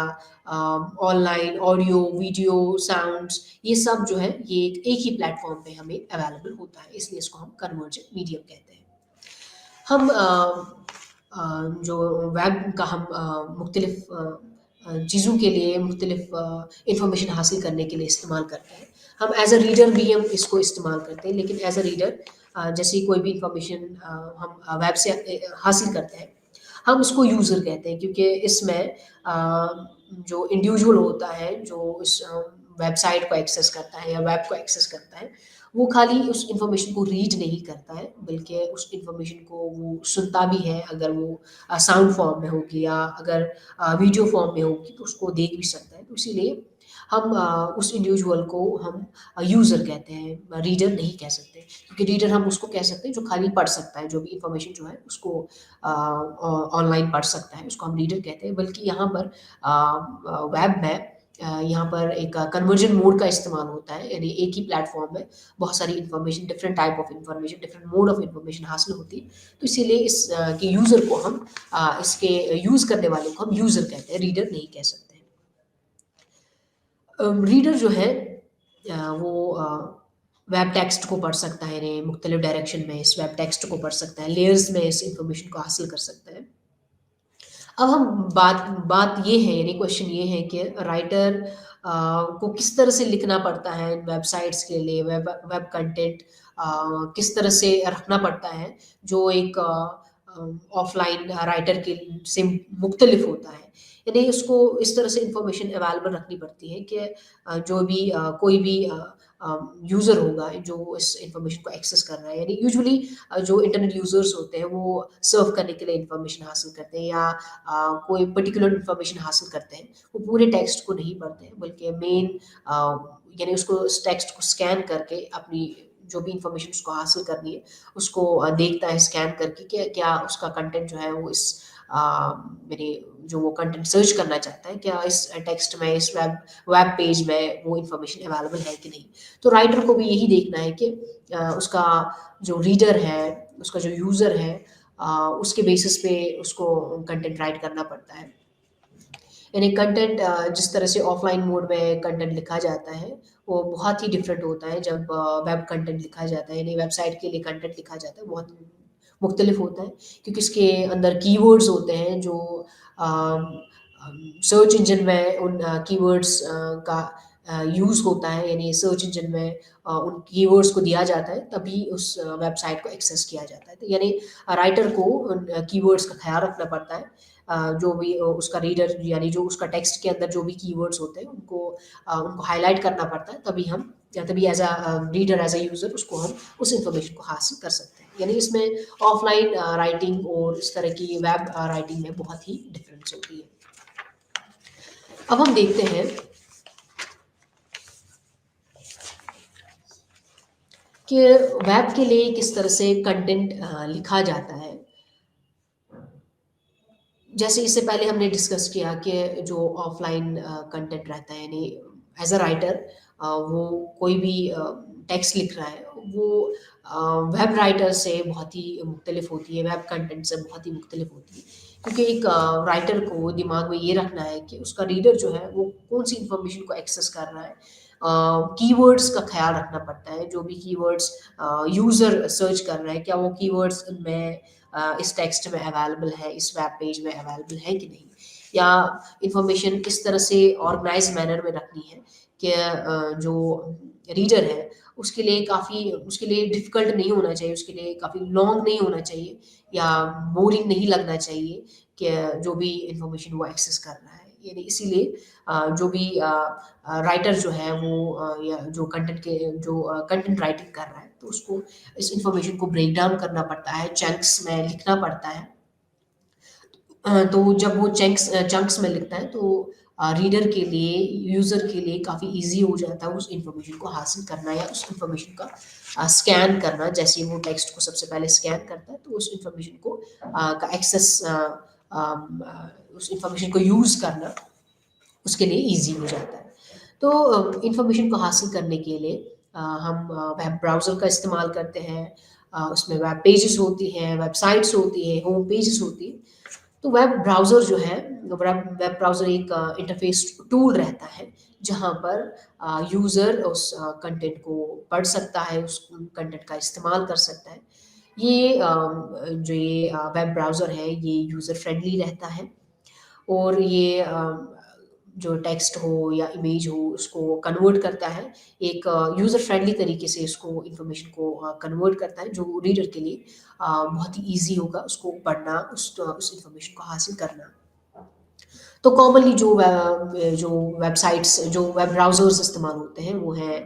ऑनलाइन ऑडियो, वीडियो, साउंड्स, ये सब जो है ये एक ही प्लेटफॉर्म पे हमें अवेलेबल होता है, इसलिए इसको हम कन्वर्जन मीडियम कहते हैं। हम जो वेब का हम मुख्तलिफ चीज़ों के लिए, मुख्तलिफ इंफॉर्मेशन हासिल करने के लिए इस्तेमाल करते हैं। हम एज अ रीडर भी हम इसको इस्तेमाल करते हैं, लेकिन एज अ रीडर जैसे ही कोई भी इंफॉर्मेशन हम वेब से हासिल करते हैं, हम उसको यूज़र कहते हैं, क्योंकि इसमें जो इंडिविजुअल होता है जो इस वेबसाइट को एक्सेस करता है या वेब को एक्सेस करता है, वो खाली उस इंफॉर्मेशन को रीड नहीं करता है, बल्कि उस इंफॉर्मेशन को वो सुनता भी है, अगर वो साउंड फॉर्म में होगी, या अगर वीडियो फॉर्म में होगी तो उसको देख भी सकता है। तो इसीलिए हम उस इंडिविजुअल को हम यूज़र कहते हैं, रीडर नहीं कह सकते, क्योंकि रीडर हम उसको कह सकते हैं जो खाली पढ़ सकता है, जो भी इंफॉर्मेशन जो है उसको ऑनलाइन पढ़ सकता है, उसको हम रीडर कहते हैं। बल्कि यहाँ पर वेब में यहाँ पर एक कन्वर्जन मोड का इस्तेमाल होता है, यानी एक ही प्लेटफॉर्म में बहुत सारी information, different type of information, different mode of information हासिल होती है। तो इसीलिए इस के यूज़र को हम इसके यूज़ करने वाले को हम यूज़र कहते हैं, रीडर नहीं कह सकते। रीडर जो है वो वेब टेक्स्ट को पढ़ सकता है, यानी मुख्तलिफ डायरेक्शन में इस वेब टेक्स्ट को पढ़ सकता है, लेयर्स में इस इंफॉर्मेशन को हासिल कर सकता है। अब हम बात बात ये है, यानी क्वेश्चन ये है कि राइटर को किस तरह से लिखना पड़ता है इन वेबसाइट्स के लिए, वेब वेब कंटेंट किस तरह से रखना पड़ता है, जो एक ऑफलाइन राइटर के से मुख्तलिफ होता है। यानी उसको इस तरह से इंफॉर्मेशन अवेलेबल रखनी पड़ती है कि जो भी कोई भी यूज़र होगा जो इस इंफॉर्मेशन को एक्सेस कर रहा है, यानी यूजुअली जो इंटरनेट यूज़र्स होते हैं वो सर्फ करने के लिए इंफॉर्मेशन हासिल करते हैं, या कोई पर्टिकुलर इंफॉर्मेशन हासिल करते हैं, वो पूरे टेक्स्ट को नहीं पढ़ते हैं, बल्कि मेन यानी उसको उस टेक्स्ट को स्कैन करके अपनी जो भी इंफॉर्मेशन उसको हासिल करनी है उसको देखता है स्कैन करके कि क्या उसका कंटेंट जो है वो इस मेरे जो वो कंटेंट सर्च करना चाहता है, क्या इस टेक्स्ट में, इस वेब वेब पेज में वो इंफॉर्मेशन अवेलेबल है कि नहीं। तो राइटर को भी यही देखना है कि उसका जो रीडर है, उसका जो यूज़र है, उसके बेसिस पे उसको कंटेंट राइट करना पड़ता है। यानी कंटेंट जिस तरह से ऑफलाइन मोड में कंटेंट लिखा जाता है, वो बहुत ही डिफरेंट होता है जब वेब कंटेंट लिखा जाता है, यानी वेबसाइट के लिए कंटेंट लिखा जाता है, बहुत मुख्तलिफ होता है, क्योंकि इसके अंदर कीवर्ड्स होते हैं जो सर्च इंजन में उन कीवर्ड्स का यूज़ होता है, यानी सर्च इंजन में उन कीवर्ड्स को दिया जाता है, तभी उस वेबसाइट को एक्सेस किया जाता है। तो यानी राइटर को उन कीवर्ड्स का ख़्याल रखना पड़ता है। जो भी उसका रीडर, यानी जो उसका टेक्स्ट के अंदर जो भी कीवर्ड्स होते हैं उनको हाइलाइट करना पड़ता है, तभी हम یا تبھی as a reader as a user اس کو ہم اس انفارمیشن کو حاصل کر سکتے ہیں. یعنی اس میں آف لائن رائٹنگ اور اس طرح کی ویب رائٹنگ میں بہت ہی ڈفرینس ہوتی ہے. اب ہم دیکھتے ہیں کہ ویب کے لیے کس طرح سے کنٹینٹ لکھا جاتا ہے. جیسے اس سے پہلے ہم نے ڈسکس کیا کہ جو آف لائن کنٹینٹ رہتا ہے، یعنی ایز اے رائٹر وہ کوئی بھی ٹیکسٹ لکھ رہا ہے، وہ ویب رائٹر سے بہت ہی مختلف ہوتی ہے، ویب کنٹینٹ سے بہت ہی مختلف ہوتی ہے. کیونکہ ایک رائٹر کو دماغ میں یہ رکھنا ہے کہ اس کا ریڈر جو ہے وہ کون سی انفارمیشن کو ایکسیس کر رہا ہے. کی ورڈز کا خیال رکھنا پڑتا ہے. جو بھی کی ورڈز یوزر سرچ کر رہا ہے، کیا وہ کی ورڈز میں اس ٹیکسٹ میں اویلیبل ہے، اس ویب پیج میں اویلیبل ہے کہ نہیں، یا انفارمیشن کس طرح سے آرگنائز مینر میں رکھنی ہے کہ جو ریڈر ہے اس کے لیے ڈفیکلٹ نہیں ہونا چاہیے، اس کے لیے کافی لانگ نہیں ہونا چاہیے، یا بورنگ نہیں لگنا چاہیے کہ جو بھی انفارمیشن وہ ایکسیس کر رہا ہے. یعنی اسی لیے جو بھی رائٹر جو ہے وہ یا جو کنٹینٹ رائٹنگ کر رہا ہے تو اس کو اس انفارمیشن کو بریک ڈاؤن کرنا پڑتا ہے، چنکس میں لکھنا پڑتا ہے. تو جب وہ چنکس میں لکھتا ہے تو ریڈر کے لیے، یوزر کے لیے کافی ایزی ہو جاتا ہے اس انفارمیشن کو حاصل کرنا یا اس انفارمیشن کا اسکین کرنا. جیسے وہ ٹیکسٹ کو سب سے پہلے اسکین کرتا ہے تو اس انفارمیشن کو کا ایکسیس، اس انفارمیشن کو یوز کرنا اس کے لیے ایزی ہو جاتا ہے. تو انفارمیشن کو حاصل کرنے کے لیے ہم ویب براؤزر کا استعمال کرتے ہیں. اس میں ویب پیجز ہوتی ہیں، ویب سائٹس ہوتی ہیں، ہوم پیجز ہوتی ہیں. تو ویب براؤزر جو ہے، ویب براؤزر ایک انٹرفیس ٹول رہتا ہے جہاں پر یوزر اس کنٹینٹ کو پڑھ سکتا ہے، اس کنٹینٹ کا استعمال کر سکتا ہے. یہ ویب براؤزر ہے یہ یوزر فرینڈلی رہتا ہے، اور یہ جو ٹیکسٹ ہو یا امیج ہو اس کو کنورٹ کرتا ہے ایک یوزر فرینڈلی طریقے سے. اس کو انفارمیشن کو کنورٹ کرتا ہے جو ریڈر کے لیے بہت ہی ایزی ہوگا اس کو پڑھنا، اس انفارمیشن کو حاصل کرنا. تو کامنلی جو ویب سائٹس، جو ویب براؤزرز استعمال ہوتے ہیں وہ ہیں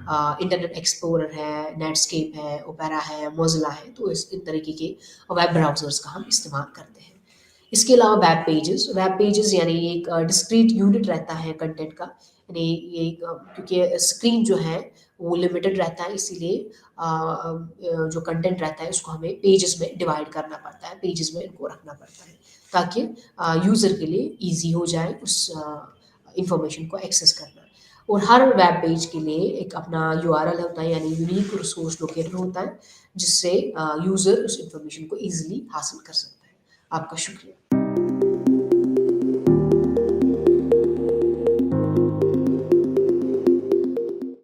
انٹرنیٹ ایکسپلورر ہے، نیٹ اسکیپ ہے، اوپیرا ہے، موزلا ہے. تو ان طریقے کے ویب براؤزرز کا ہم استعمال کرتے ہیں. اس کے علاوہ ویب پیجز یعنی ایک ڈسکریٹ یونٹ رہتا ہے کنٹینٹ کا. یعنی یہ کیونکہ اسکرین جو ہے وہ لمیٹڈ رہتا ہے، اسی لیے جو کنٹینٹ رہتا ہے اس کو ہمیں پیجز میں ڈیوائڈ کرنا پڑتا ہے، پیجز میں ان کو رکھنا پڑتا ہے تاکہ یوزر کے لیے ایزی ہو جائے اس انفارمیشن کو ایکسیس کرنا. اور ہر ویب پیج کے لیے ایک اپنا URL ہوتا ہے، یعنی یونیک ریسورس لوکیٹر ہوتا ہے، جس سے یوزر اس انفارمیشن کو ایزیلی حاصل کر سکتا ہے. آپ کا شکریہ.